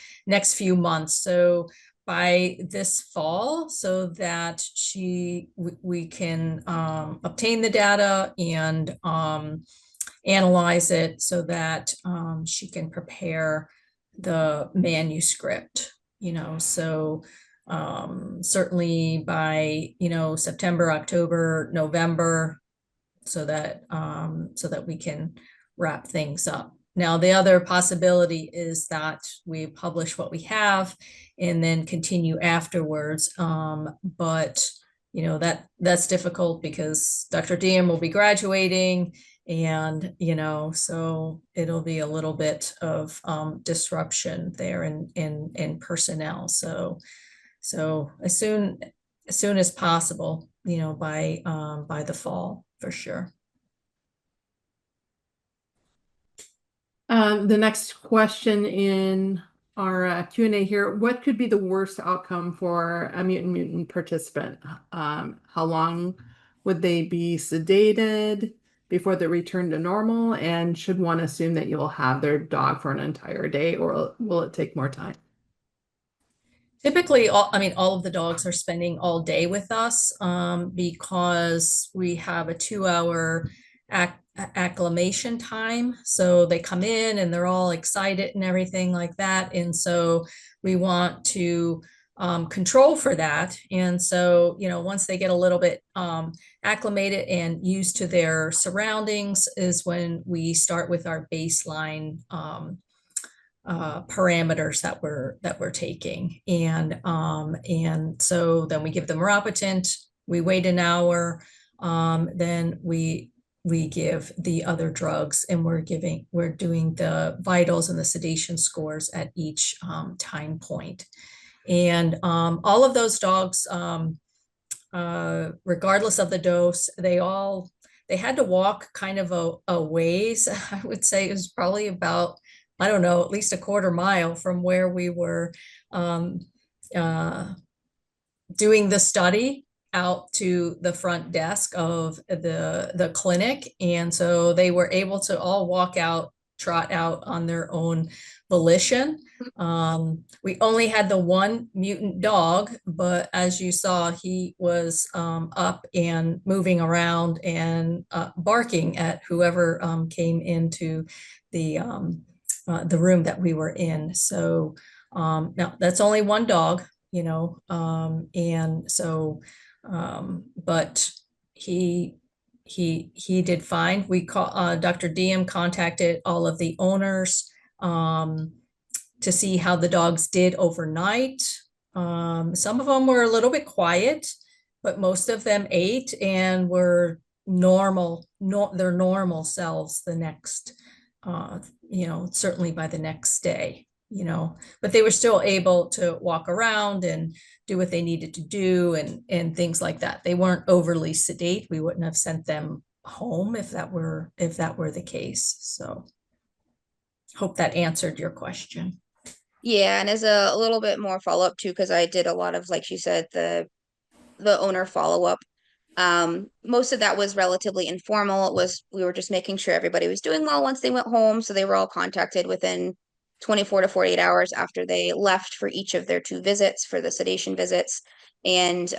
months. So by this fall, so that we can obtain the data and analyze it so that she can prepare the manuscript. So certainly by September, October, November, so that we can wrap things up. Now, the other possibility is that we publish what we have and then continue afterwards. But that's difficult because Dr. Deom will be graduating And, so it'll be a little bit of disruption there in personnel. So as soon as possible, by the fall, for sure. The next question in our Q&A here, what could be the worst outcome for a mutant participant? How long would they be sedated before they return to normal? And should one assume that you'll have their dog for an entire day, or will it take more time? Typically, all of the dogs are spending all day with us because we have a 2-hour acclimation time. So they come in and they're all excited and everything like that. And so we want to control for that. And so, once they get a little bit acclimated and used to their surroundings is when we start with our baseline parameters that we're taking. And so then we give them Ropitant, we wait an hour, then we give the other drugs, and we're doing the vitals and the sedation scores at each time point. And all of those dogs, regardless of the dose, they had to walk kind of a ways. I would say it was probably about, I don't know, at least a quarter mile from where we were doing the study out to the front desk of the clinic. And so they were able to all trot out on their own volition. We only had the one mutant dog, but as you saw, he was up and moving around and barking at whoever came into the room that we were in. So now that's only one dog, and so but he did fine. We Dr. Deom contacted all of the owners to see how the dogs did overnight. Some of them were a little bit quiet, but most of them ate and were their normal selves the next, certainly by the next day, but they were still able to walk around and do what they needed to do and things like that. They weren't overly sedate. We wouldn't have sent them home if that were the case. So hope that answered your question. Yeah, and as a little bit more follow-up too, because I did a lot of, like you said, the owner follow-up. Most of that was relatively informal. We were just making sure everybody was doing well once they went home. So they were all contacted within 24 to 48 hours after they left for each of their 2 visits, for the sedation visits. And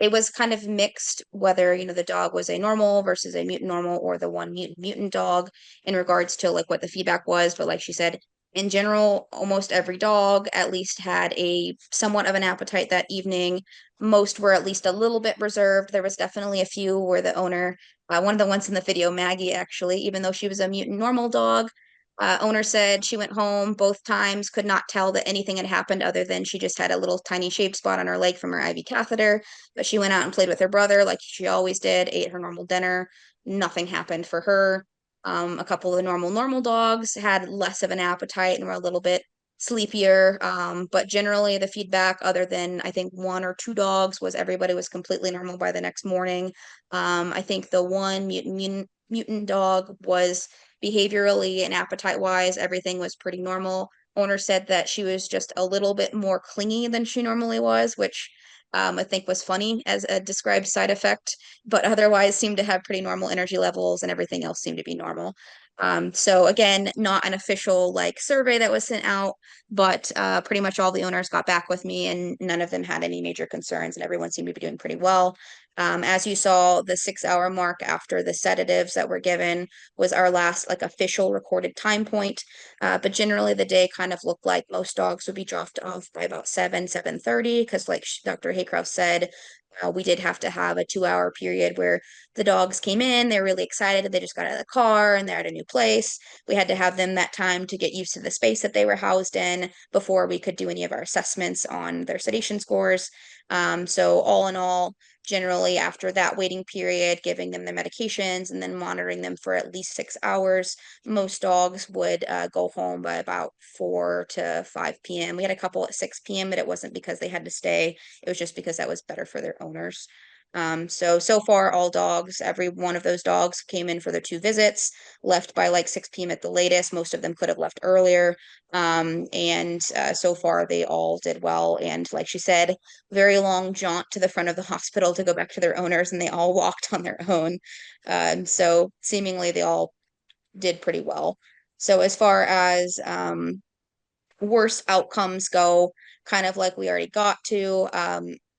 it was kind of mixed whether, the dog was a normal versus a mutant normal, or the one mutant dog, in regards to like what the feedback was. But like she said, in general, almost every dog at least had a somewhat of an appetite that evening. Most were at least a little bit reserved. There was definitely a few where the owner, one of the ones in the video, Maggie, actually, even though she was a mutant normal dog, owner said she went home both times, could not tell that anything had happened other than she just had a little tiny shaved spot on her leg from her IV catheter. But she went out and played with her brother like she always did, ate her normal dinner. Nothing happened for her. A couple of the normal dogs had less of an appetite and were a little bit sleepier. But generally the feedback, other than I think 1 or 2 dogs, was everybody was completely normal by the next morning. I think the one mutant dog was behaviorally and appetite wise, everything was pretty normal. Owner said that she was just a little bit more clingy than she normally was, which I think was funny as a described side effect, but otherwise seemed to have pretty normal energy levels, and everything else seemed to be normal. So again, not an official like survey that was sent out, but pretty much all the owners got back with me, and none of them had any major concerns, and everyone seemed to be doing pretty well. As you saw, the 6-hour mark after the sedatives that were given was our last like official recorded time point. But generally the day kind of looked like most dogs would be dropped off by about 7:30, because like Dr. Hay-Kraus said, we did have to have a 2-hour period where the dogs came in, they're really excited, they just got out of the car and they're at a new place. We had to have them that time to get used to the space that they were housed in before we could do any of our assessments on their sedation scores. So all in all, generally after that waiting period, giving them the medications and then monitoring them for at least 6 hours, most dogs would go home by about 4 to 5 p.m. We had a couple at 6 p.m., but it wasn't because they had to stay. It was just because that was better for their owners. So far, all dogs, every one of those dogs came in for their 2 visits, left by like 6 p.m. at the latest. Most of them could have left earlier. So far, they all did well. And like she said, very long jaunt to the front of the hospital to go back to their owners, and they all walked on their own. So seemingly they all did pretty well. So as far as worse outcomes go, kind of like we already got to,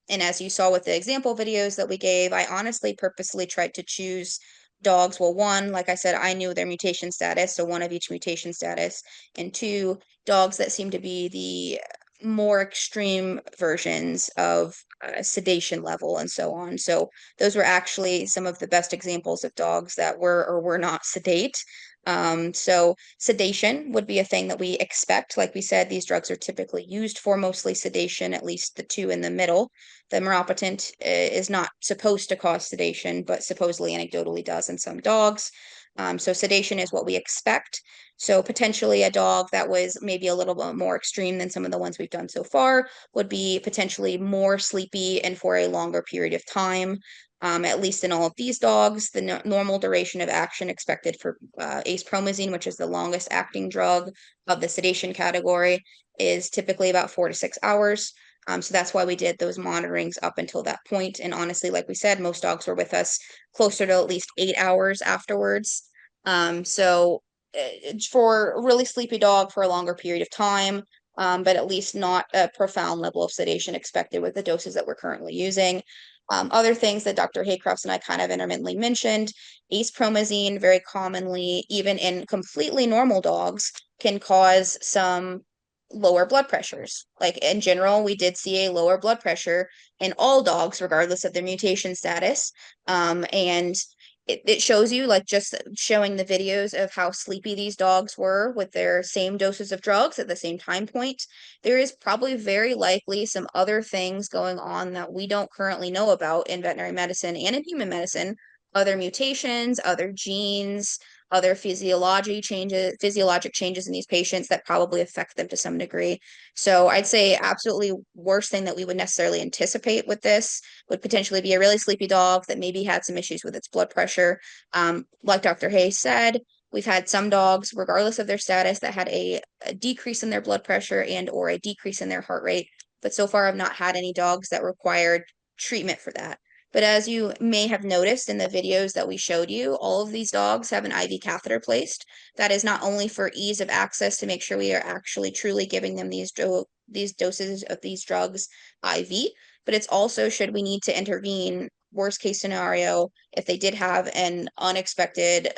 and as you saw with the example videos that we gave, I honestly purposely tried to choose dogs. Well, one, like I said, I knew their mutation status, so 1 of each mutation status, and 2, dogs that seem to be the more extreme versions of sedation level and so on. So those were actually some of the best examples of dogs that were or were not sedate. So sedation would be a thing that we expect. Like we said, these drugs are typically used for mostly sedation, at least the 2 in the middle. The meropitant is not supposed to cause sedation, but supposedly anecdotally does in some dogs. So sedation is what we expect. So potentially a dog that was maybe a little bit more extreme than some of the ones we've done so far would be potentially more sleepy and for a longer period of time. At least in all of these dogs, the normal duration of action expected for acepromazine, which is the longest acting drug of the sedation category, is typically about 4 to 6 hours. So that's why we did those monitorings up until that point. And honestly, like we said, most dogs were with us closer to at least 8 hours afterwards. For a really sleepy dog for a longer period of time, but at least not a profound level of sedation expected with the doses that we're currently using. Other things that Dr. Hay-Kraus and I kind of intermittently mentioned, acepromazine very commonly, even in completely normal dogs, can cause some lower blood pressures. Like in general, we did see a lower blood pressure in all dogs, regardless of their mutation status. And it shows you, like just showing the videos of how sleepy these dogs were with their same doses of drugs at the same time point. There is probably very likely some other things going on that we don't currently know about in veterinary medicine and in human medicine, other mutations, other genes, other physiologic changes in these patients that probably affect them to some degree. So I'd say absolutely worst thing that we would necessarily anticipate with this would potentially be a really sleepy dog that maybe had some issues with its blood pressure. Like Dr. Hayes said, we've had some dogs, regardless of their status, that had a decrease in their blood pressure and or a decrease in their heart rate. But so far, I've not had any dogs that required treatment for that. But as you may have noticed in the videos that we showed you, all of these dogs have an IV catheter placed. That is not only for ease of access to make sure we are actually truly giving them these doses of these drugs IV, but it's also should we need to intervene, worst case scenario, if they did have an unexpected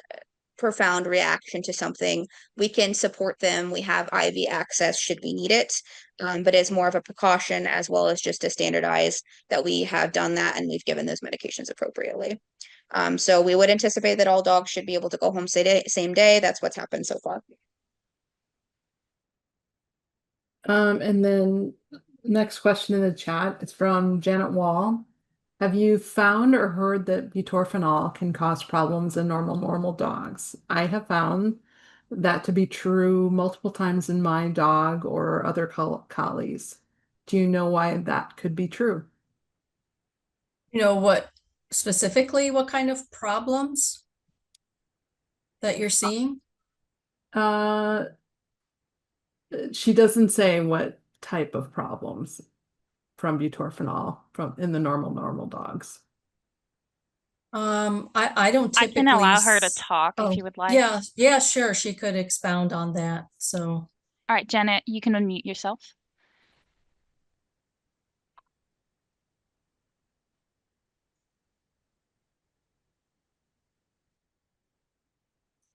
profound reaction to something, we can support them. We have IV access should we need it, but it's more of a precaution as well as just to standardize that we have done that and we've given those medications appropriately. So we would anticipate that all dogs should be able to go home same day. That's what's happened so far. And then next question in the chat is from Janet Wall. Have you found or heard that butorphanol can cause problems in normal dogs? I have found that to be true multiple times in my dog or other collies. Do you know why that could be true? You know what specifically, what kind of problems that you're seeing? She doesn't say what type of problems from butorphanol in the normal dogs. I don't I typically can allow her to talk if Oh, you would like. yeah, sure. She could expound on that. So, All right, Janet, you can unmute yourself.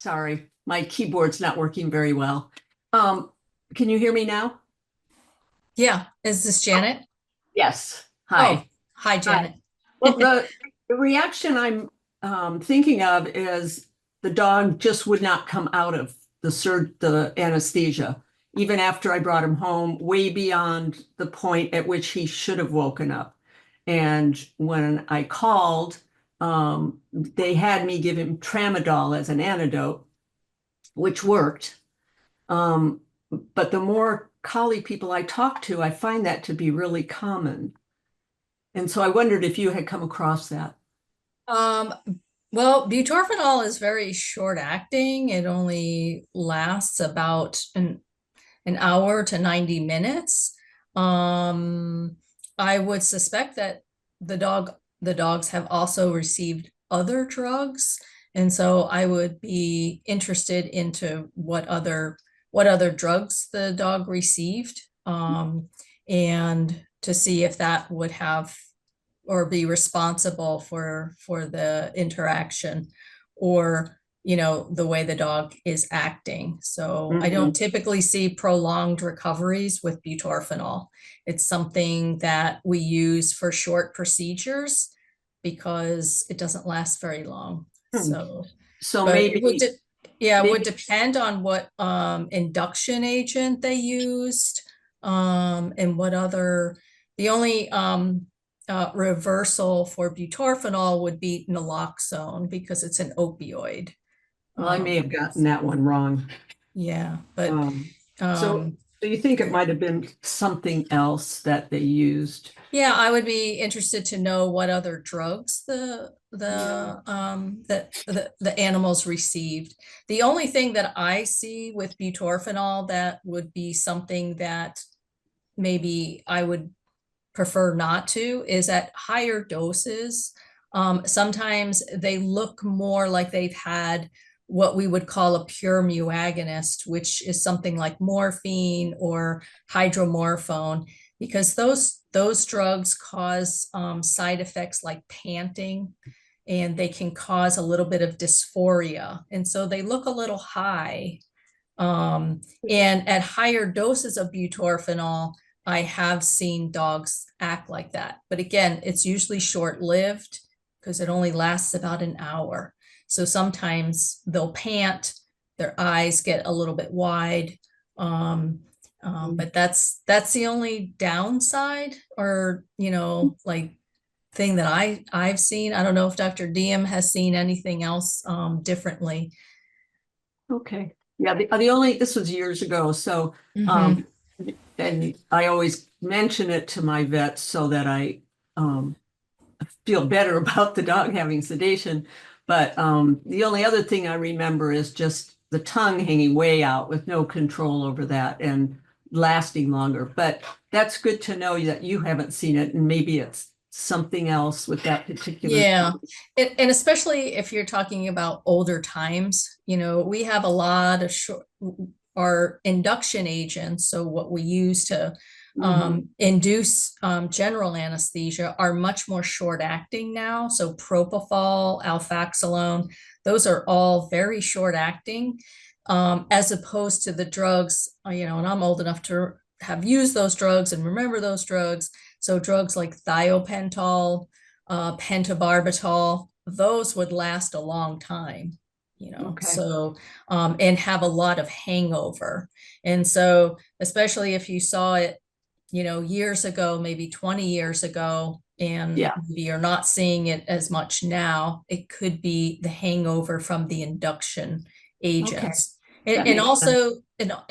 Sorry, my keyboard's not working very well. Can you hear me now? yeah, is this Janet? Yes. Oh, Hi. hi, Janet. Well, the reaction I'm thinking of is the dog just would not come out of the anesthesia, even after I brought him home, way beyond the point at which he should have woken up. And when I called, they had me give him tramadol as an antidote, which worked. But the more collie people I talk to, I find that to be really common. And so I wondered if you had come across that. Well, butorphanol is very short acting. It only lasts about an hour to 90 minutes. I would suspect that the dogs have also received other drugs. And so I would be interested into what other drugs the dog received, and to see if that would have or be responsible for the interaction, or the way the dog is acting. So I don't typically see prolonged recoveries with butorphanol. It's something that we use for short procedures because it doesn't last very long. So but maybe it would maybe depend on what induction agent they used, and what other. The only reversal for butorphanol would be naloxone because it's an opioid. Well, I may have gotten that one wrong. Yeah, but so you think it might have been something else that they used? Yeah, I would be interested to know what other drugs the animals received. The only thing that I see with butorphanol that would be something that maybe I would prefer not to is at higher doses. Sometimes they look more like they've had what we would call a pure mu agonist, which is something like morphine or hydromorphone, because those drugs cause side effects like panting, and they can cause a little bit of dysphoria. And so they look a little high. And at higher doses of butorphanol, I have seen dogs act like that. But again, it's usually short-lived because it only lasts about an hour. So sometimes they'll pant, their eyes get a little bit wide. But that's the only downside, or, like, thing that I've seen. I don't know if Dr. Deom has seen anything else differently. Okay. Yeah, this was years ago. So, and I always mention it to my vets so that I feel better about the dog having sedation. But the only other thing I remember is just the tongue hanging way out with no control over that and lasting longer. But that's good to know that you haven't seen it, and maybe it's something else with that particular. Yeah, and especially if you're talking about older times, we have a lot of our induction agents. So what we use to induce general anesthesia are much more short acting now. So propofol, alfaxolone, those are all very short acting, as opposed to the drugs, and I'm old enough to have used those drugs and remember those drugs. So drugs like thiopental, pentobarbital, those would last a long time, so, and have a lot of hangover. And so, especially if you saw it, years ago, maybe 20 years ago, and maybe you're not seeing it as much now, it could be the hangover from the induction agents. And also the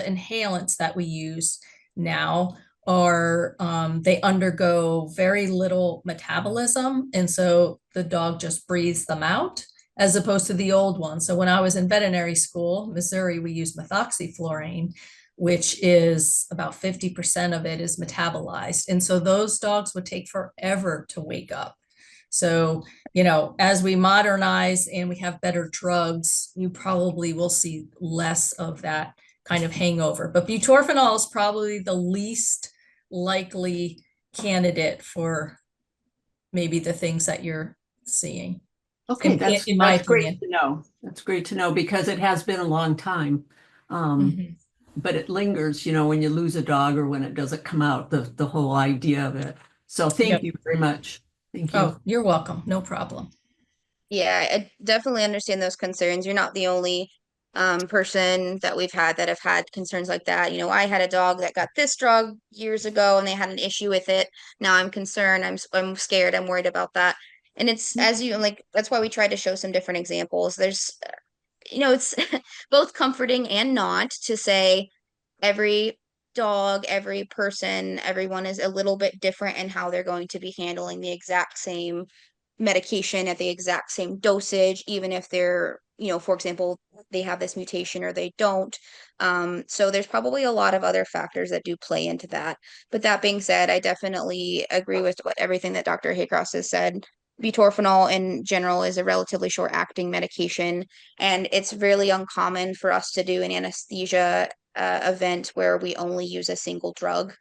inhalants that we use now are, they undergo very little metabolism. And so the dog just breathes them out, as opposed to the old one. So when I was in veterinary school, Missouri, we used methoxyflurane, which is about 50% of it is metabolized. And so those dogs would take forever to wake up. So, as we modernize and we have better drugs, you probably will see less of that kind of hangover. But butorphanol is probably the least likely candidate for maybe the things that you're seeing. Okay, that's great to know. That's great to know because it has been a long time. But it lingers, when you lose a dog or when it doesn't come out, the whole idea of it. So thank you very much. Thank you. Oh, you're welcome. No problem. Yeah, I definitely understand those concerns. You're not the only person that we've had that have had concerns like that. You know, I had a dog that got this drug years ago and they had an issue with it. Now I'm concerned. I'm scared. I'm worried about that. And it's as you like, that's why we tried to show some different examples. There's, you know, it's both comforting and not to say every dog, every person, everyone is a little bit different in how they're going to be handling the exact same medication at the exact same dosage, even if they're, you know, for example, they have this mutation or they don't. So there's probably a lot of other factors that do play into that. But that being said, I definitely agree with everything that Dr. Hay-Kraus has said. Butorphanol in general is a relatively short acting medication, and it's really uncommon for us to do an anesthesia event where we only use a single drug.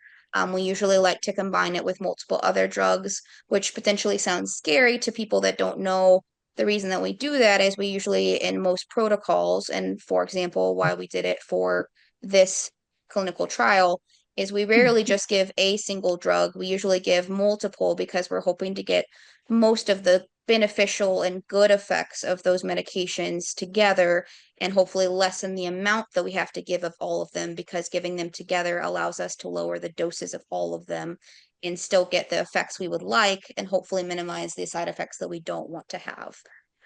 We usually like to combine it with multiple other drugs, which potentially sounds scary to people that don't know. The reason that we do that is we usually, in most protocols, and for example, why we did it for this clinical trial, is we rarely just give a single drug. We usually give multiple because we're hoping to get most of the beneficial and good effects of those medications together and hopefully lessen the amount that we have to give of all of them, because giving them together allows us to lower the doses of all of them and still get the effects we would like and hopefully minimize the side effects that we don't want to have.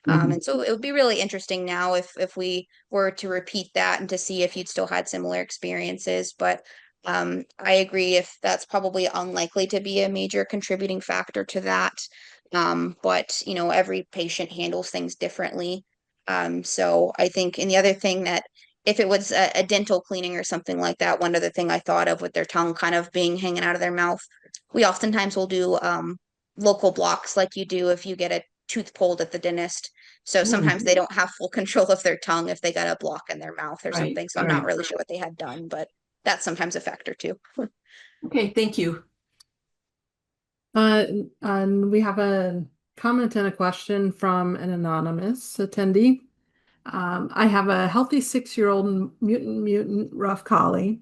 And so it would be really interesting now if we were to repeat that and to see if you'd still had similar experiences. But I agree if that's probably unlikely to be a major contributing factor to that. But you know, every patient handles things differently. So I think, and the other thing that if it was a dental cleaning or something like that, one other thing I thought of with their tongue kind of being hanging out of their mouth, we oftentimes will do local blocks like you do if you get a tooth pulled at the dentist. So sometimes they don't have full control of their tongue if they got a block in their mouth or Right, something. So I'm not right. really sure what they had done, but that's sometimes a factor too. Okay, thank you. And we have a comment and a question from an anonymous attendee. I have a healthy 6-year-old mutant rough collie,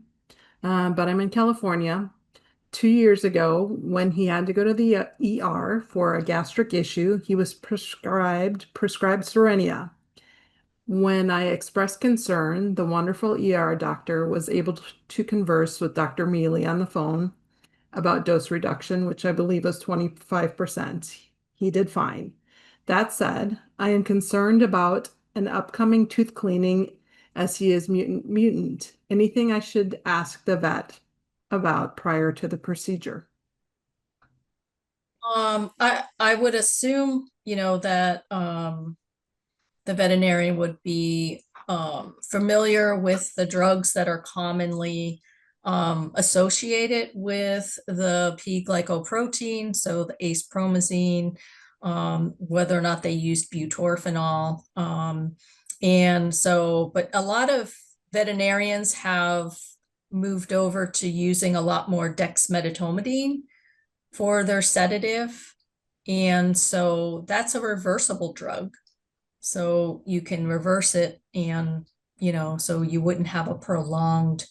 but I'm in California. 2 years ago, when he had to go to the ER for a gastric issue, he was prescribed Serenia. When I expressed concern, the wonderful ER doctor was able to converse with Dr. Mealy on the phone about dose reduction, which I believe was 25%. He did fine. That said, I am concerned about an upcoming tooth cleaning as he is mutant. Anything I should ask the vet about prior to the procedure? I would assume, you know, that the veterinarian would be familiar with the drugs that are commonly associated with the P glycoprotein, so the acepromazine, whether or not they used butorphanol. And so, but a lot of veterinarians have moved over to using a lot more dexmedetomidine for their sedative. And so that's a reversible drug. So you can reverse it and, you know, so you wouldn't have a prolonged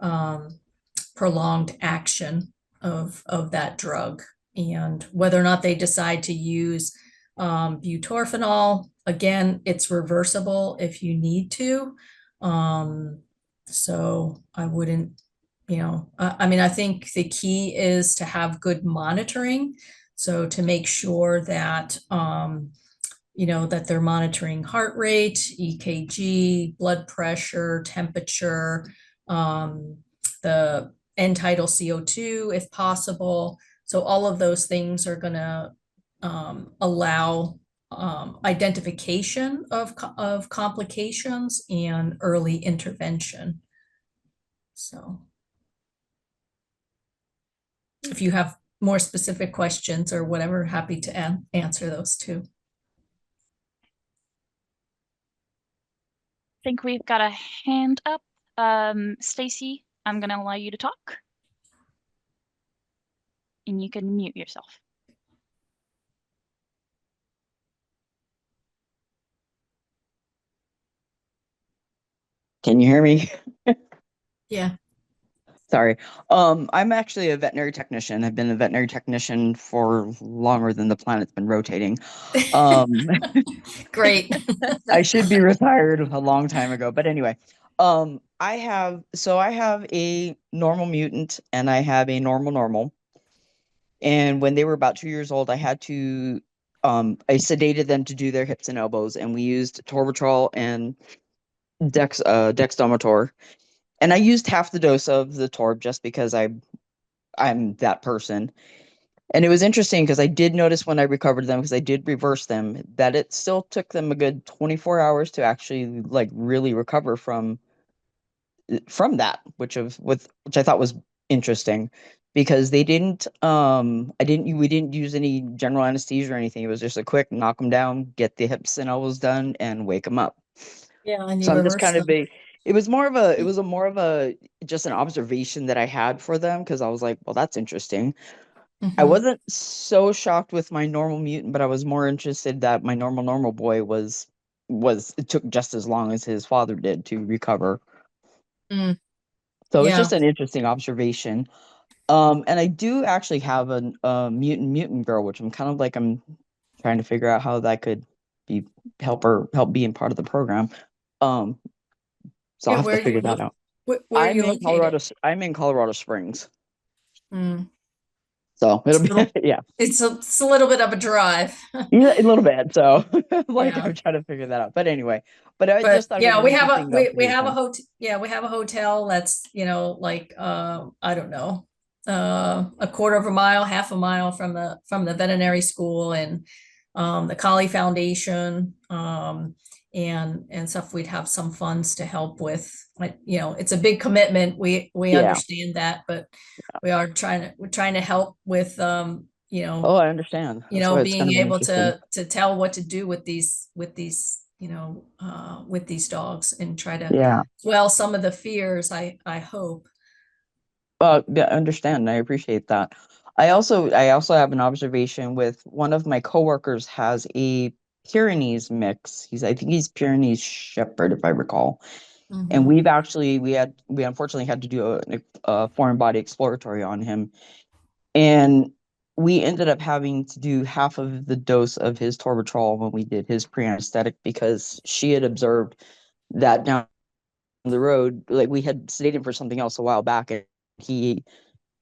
action of that drug. And whether or not they decide to use butorphanol, again, it's reversible if you need to. So I wouldn't, you know, I mean, I think the key is to have good monitoring. So to make sure that, you know, that they're monitoring heart rate, EKG, blood pressure, temperature, the end tidal CO2 if possible. So all of those things are going to allow identification of complications and early intervention. So if you have more specific questions or whatever, happy to answer those too. I think we've got a hand up. Stacy, I'm going to allow you to talk. And you can mute yourself. Can you hear me? Yeah. Sorry. I'm actually a veterinary technician. I've been a veterinary technician for longer than the planet's been rotating. Um, Great. I should be retired a long time ago, but anyway, I have a normal mutant and I have a normal. And when they were about 2 years old, I had to I sedated them to do their hips and elbows, and we used Torbitrol and Dexdomitor. And I used half the dose of the Torb just because I'm that person. And it was interesting because I did notice when I recovered them, because I did reverse them, that it still took them a good 24 hours to actually like really recover from that, which I thought was interesting because they didn't we didn't use any general anesthesia or anything. It was just a quick knock them down, get the hips and elbows done, and wake them up. Yeah, and you So I'm just reverse kind of them. it was more of a just an observation that I had for them because I was like, well, that's interesting. I Mhm. wasn't so shocked with my normal mutant, but I was more interested that my normal boy was it took just as long as his father did to recover. Mm, So it was yeah. just an interesting observation. And I do actually have a mutant girl, which I'm trying to figure out how that could be help being part of the program. Um, so I'll Yeah, have to figure that out. where are you located? I'm in Colorado Springs, Mm. so it'll It's a be little, yeah, it's a little bit of a drive. yeah, a little bit. So like Yeah. I'm trying to figure that out. But anyway, but I But just thought it was yeah, an interesting we have a observation. hotel. Yeah, we have a hotel that's, like I don't know, a quarter of a mile, half a mile from the veterinary school and the Colllie Foundation and stuff. We'd have some funds to help with. Like, it's a big commitment. We Yeah. understand that, but we're trying to help with Oh, I understand. That's why it's kind being of an able interesting. to tell what to do with these with these dogs and try to Yeah. quell some of the fears, I hope. Yeah, I understand. And I appreciate that. I also have an observation with one of my coworkers has a Pyrenees mix. I think he's Pyrenees Shepherd, if I recall. And Mhm. we unfortunately had to do a foreign body exploratory on him. And we ended up having to do half of the dose of his Torbitrol when we did his pre-anesthetic because she had observed that down the road, like we had sedated him for something else a while back, and he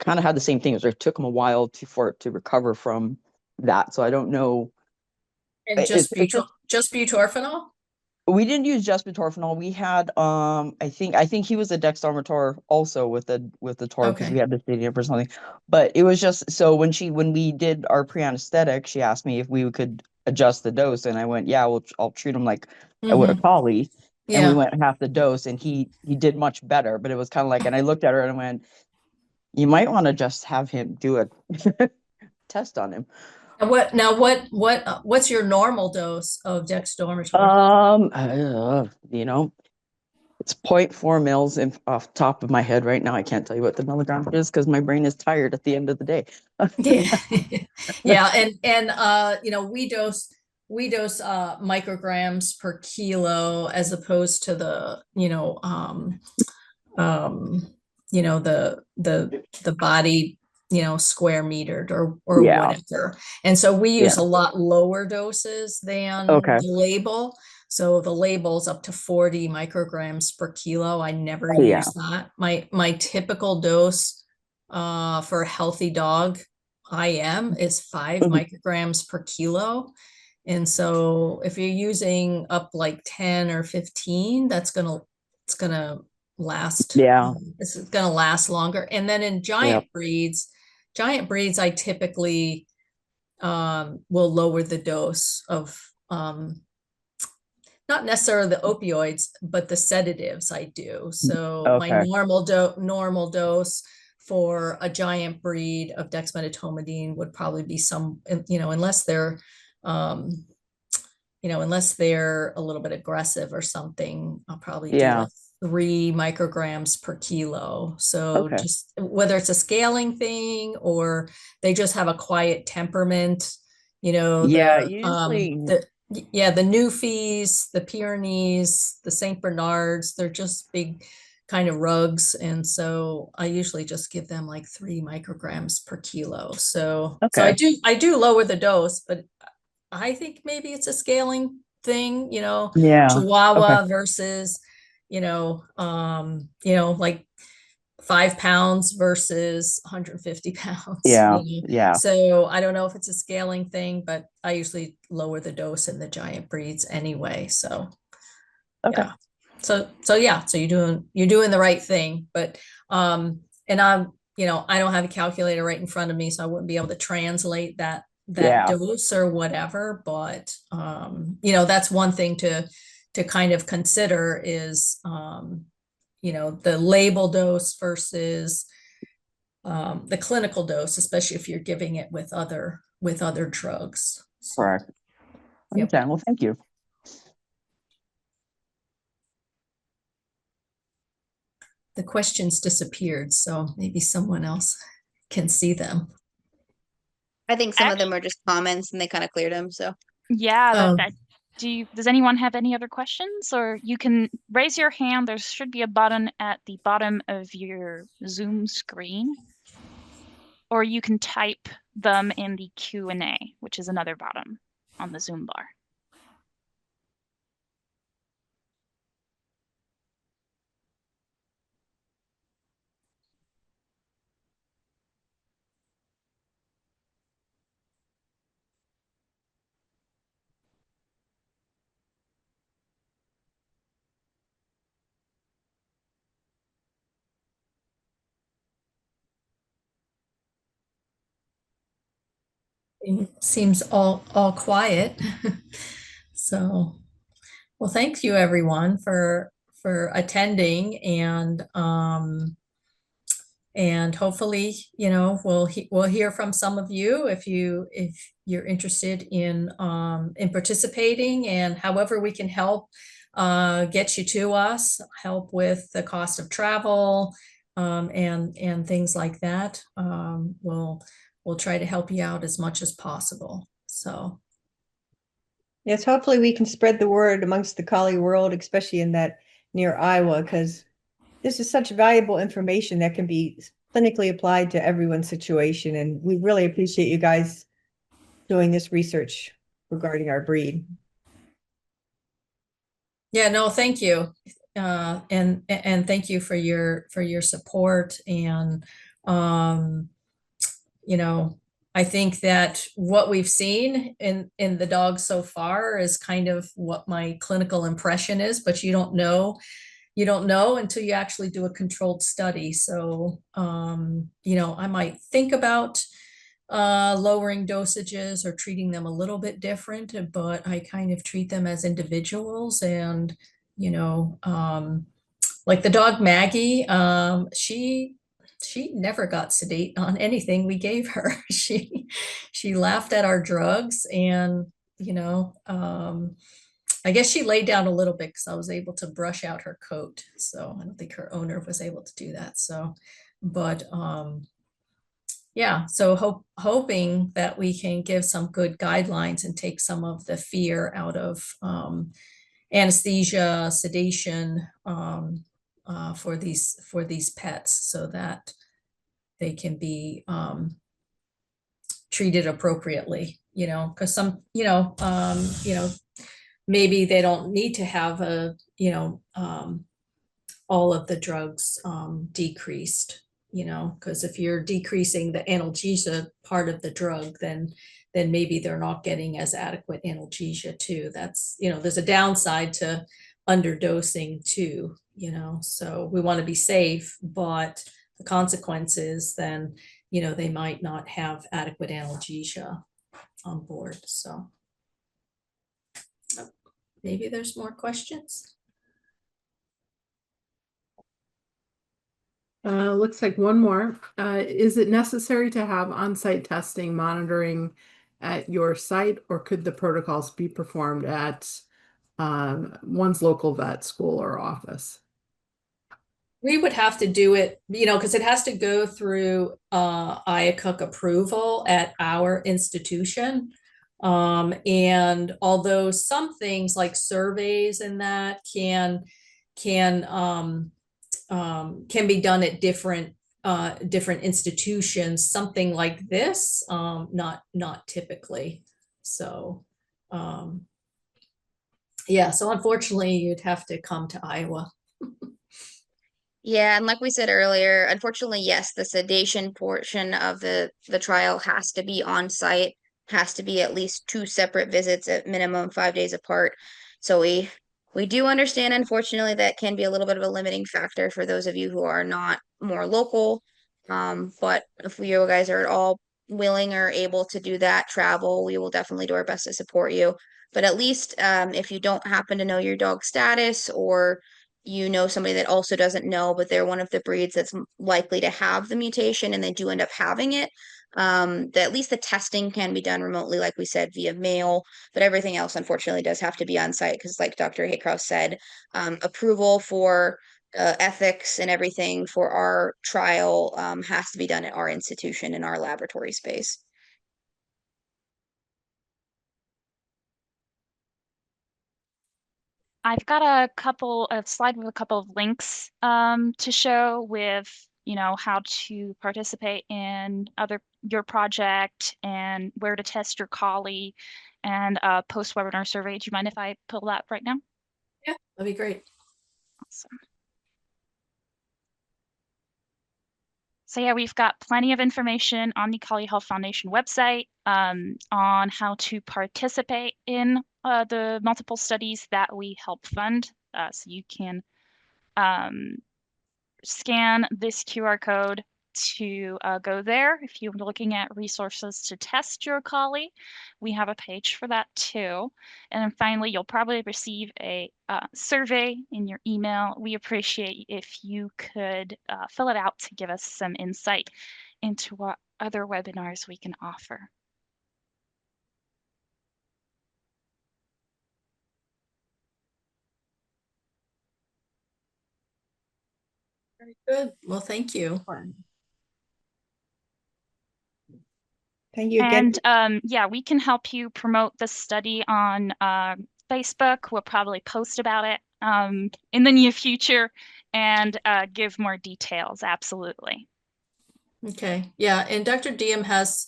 kind of had the same thing. It took him a while for it to recover from that. So I don't know. And It's just just butorphanol? we didn't use just butorphanol. We had I think he was a dexdomitor also with the tor because Okay. we had the stadium or something. But it was just so when we did our pre-anesthetic, she asked me if we could adjust the dose, and I went, yeah, well, I'll treat him like I would a Mhm. collie. And we Yeah. went half the dose, and he did much better. But it was kind of like, and I looked at her and I went, you might want to just have him do a test on him. And what's your normal dose of dexdomitor? It's 0.4 mils off top of my head right now. I can't tell you what the milligram is because my brain is tired at the end of the day. Yeah. Yeah, and we dose micrograms per kilo as opposed to the the body square metered or Yeah. whatever. And so we use Yeah. a lot lower doses than Okay. the label. So the label's up to 40 micrograms per kilo. I never Yeah. use that. My typical dose for a healthy dog IM is 5 Mhm. micrograms per kilo. And so if you're using up like 10 or 15, it's gonna last. Yeah. It's gonna last longer. And then in Yep. giant breeds, I typically will lower the dose of not necessarily the opioids, but the sedatives I do. So my Okay. normal dose for a giant breed of dexmedetomidine would probably be um, unless they're a little bit aggressive or something, I'll probably do Yeah. like 3 micrograms per kilo. So Okay. just whether it's a scaling thing or they just have a quiet temperament, Yeah. Usually. the Newfies, the Pyrenees, the Saint Bernards, they're just big kind of rugs. And so I usually just give them like 3 micrograms per kilo. So Okay. I do lower the dose, but I think maybe it's a scaling thing, Yeah. Chihuahua versus, like 5 pounds versus 150 pounds. Yeah. Yeah. So I don't know if it's a scaling thing, but I usually lower the dose in the giant breeds anyway. So Okay. yeah. So you're doing the right thing, but and I don't have a calculator right in front of me, so I wouldn't be able to translate that Yeah. dose or whatever, but that's one thing to kind of consider is the label dose versus the clinical dose, especially if you're giving it with other drugs. So, Correct. yep. Okay. Well, thank you. The questions disappeared, so maybe someone else can see them. I think some of them are just comments and they kind of cleared them. So Yeah, does anyone have any other questions? Or you can raise your hand. There should be a button at the bottom of your Zoom screen. Or you can type them in the Q&A, which is another bottom on the Zoom bar. It seems all quiet. So, well, thank you everyone for attending, and hopefully, we'll hear from some of you if you're interested in participating, and however we can help get you to us, help with the cost of travel, and things like that. We'll try to help you out as much as possible. So Yes, hopefully we can spread the word amongst the collie world, especially in that near Iowa, because this is such valuable information that can be clinically applied to everyone's situation. And we really appreciate you guys doing this research regarding our breed. yeah, no, thank you. And thank you for your support. And I think that what we've seen in the dogs so far is kind of what my clinical impression is, but you don't know until you actually do a controlled study. So I might think about lowering dosages or treating them a little bit different, but I kind of treat them as individuals. And like the dog Maggie, she never got sedate on anything we gave her. She laughed at our drugs, and I guess she laid down a little bit because I was able to brush out her coat. So I don't think her owner was able to do that. So, but yeah, so hoping that we can give some good guidelines and take some of the fear out of anesthesia, sedation for these pets, so that they can be treated appropriately. Because some, maybe they don't need to have all of the drugs decreased. Because if you're decreasing the analgesia part of the drug, then maybe they're not getting as adequate analgesia too. That's, there's a downside to underdosing too, so we want to be safe, but the consequences, then, they might not have adequate analgesia on board. So maybe there's more questions. Looks like one more. Is it necessary to have on-site testing monitoring at your site, or could the protocols be performed at one's local vet, school, or office? We would have to do it, because it has to go through IACUC approval at our institution. And although some things like surveys and that can can be done at different institutions, something like this, not typically. So, yeah, so unfortunately you'd have to come to Iowa. Yeah, and like we said earlier, unfortunately, yes, the sedation portion of the trial has to be on site, has to be at least 2 separate visits at minimum 5 days apart. So we do understand, unfortunately, that can be a little bit of a limiting factor for those of you who are not more local. But if you guys are at all willing or able to do that travel, we will definitely do our best to support you. But at least if you don't happen to know your dog's status, or you know somebody that also doesn't know, but they're one of the breeds that's likely to have the mutation and they do end up having it, that at least the testing can be done remotely, like we said, via mail, but everything else unfortunately does have to be on site because, like Dr. Hay-Kraus said, approval for ethics and everything for our trial has to be done at our institution in our laboratory space. I've got a slide with a couple of links to show with, how to participate in your project and where to test your Colllie and a post-webinar survey. Do you mind if I pull that right now? Yeah, that'd be great. Awesome. So yeah, we've got plenty of information on the Colllie Health Foundation website on how to participate in the multiple studies that we help fund. So you can scan this QR code to go there. If you're looking at resources to test your Colllie, we have a page for that too. And then finally, you'll probably receive a survey in your email. We appreciate if you could fill it out to give us some insight into what other webinars we can offer. Very good. Well, thank you. Thank you again. And yeah, we can help you promote the study on Facebook. We'll probably post about it in the near future and give more details. Absolutely. Okay, yeah, and Dr. Deom has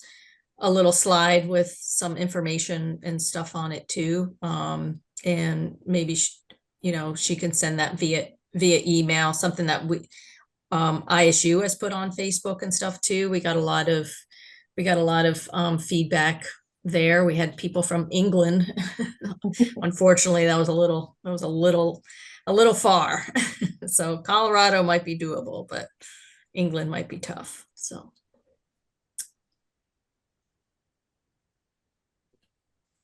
a little slide with some information and stuff on it too. And maybe she can send that via email, something that ISU has put on Facebook and stuff too. We got a lot of feedback there. We had people from England. Unfortunately, that was a little far. So Colorado might be doable, but England might be tough. So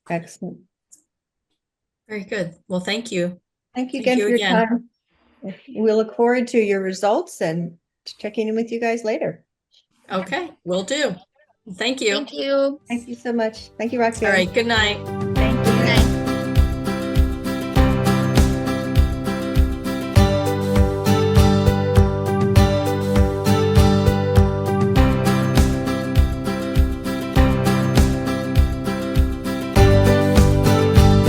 Excellent. very good. Well, thank you. Thank you again for your time. We'll look forward to your results and checking in with you guys later. Okay, will do. Thank you. Thank you. Thank you so much. Thank you, Roxanne. All right, good night.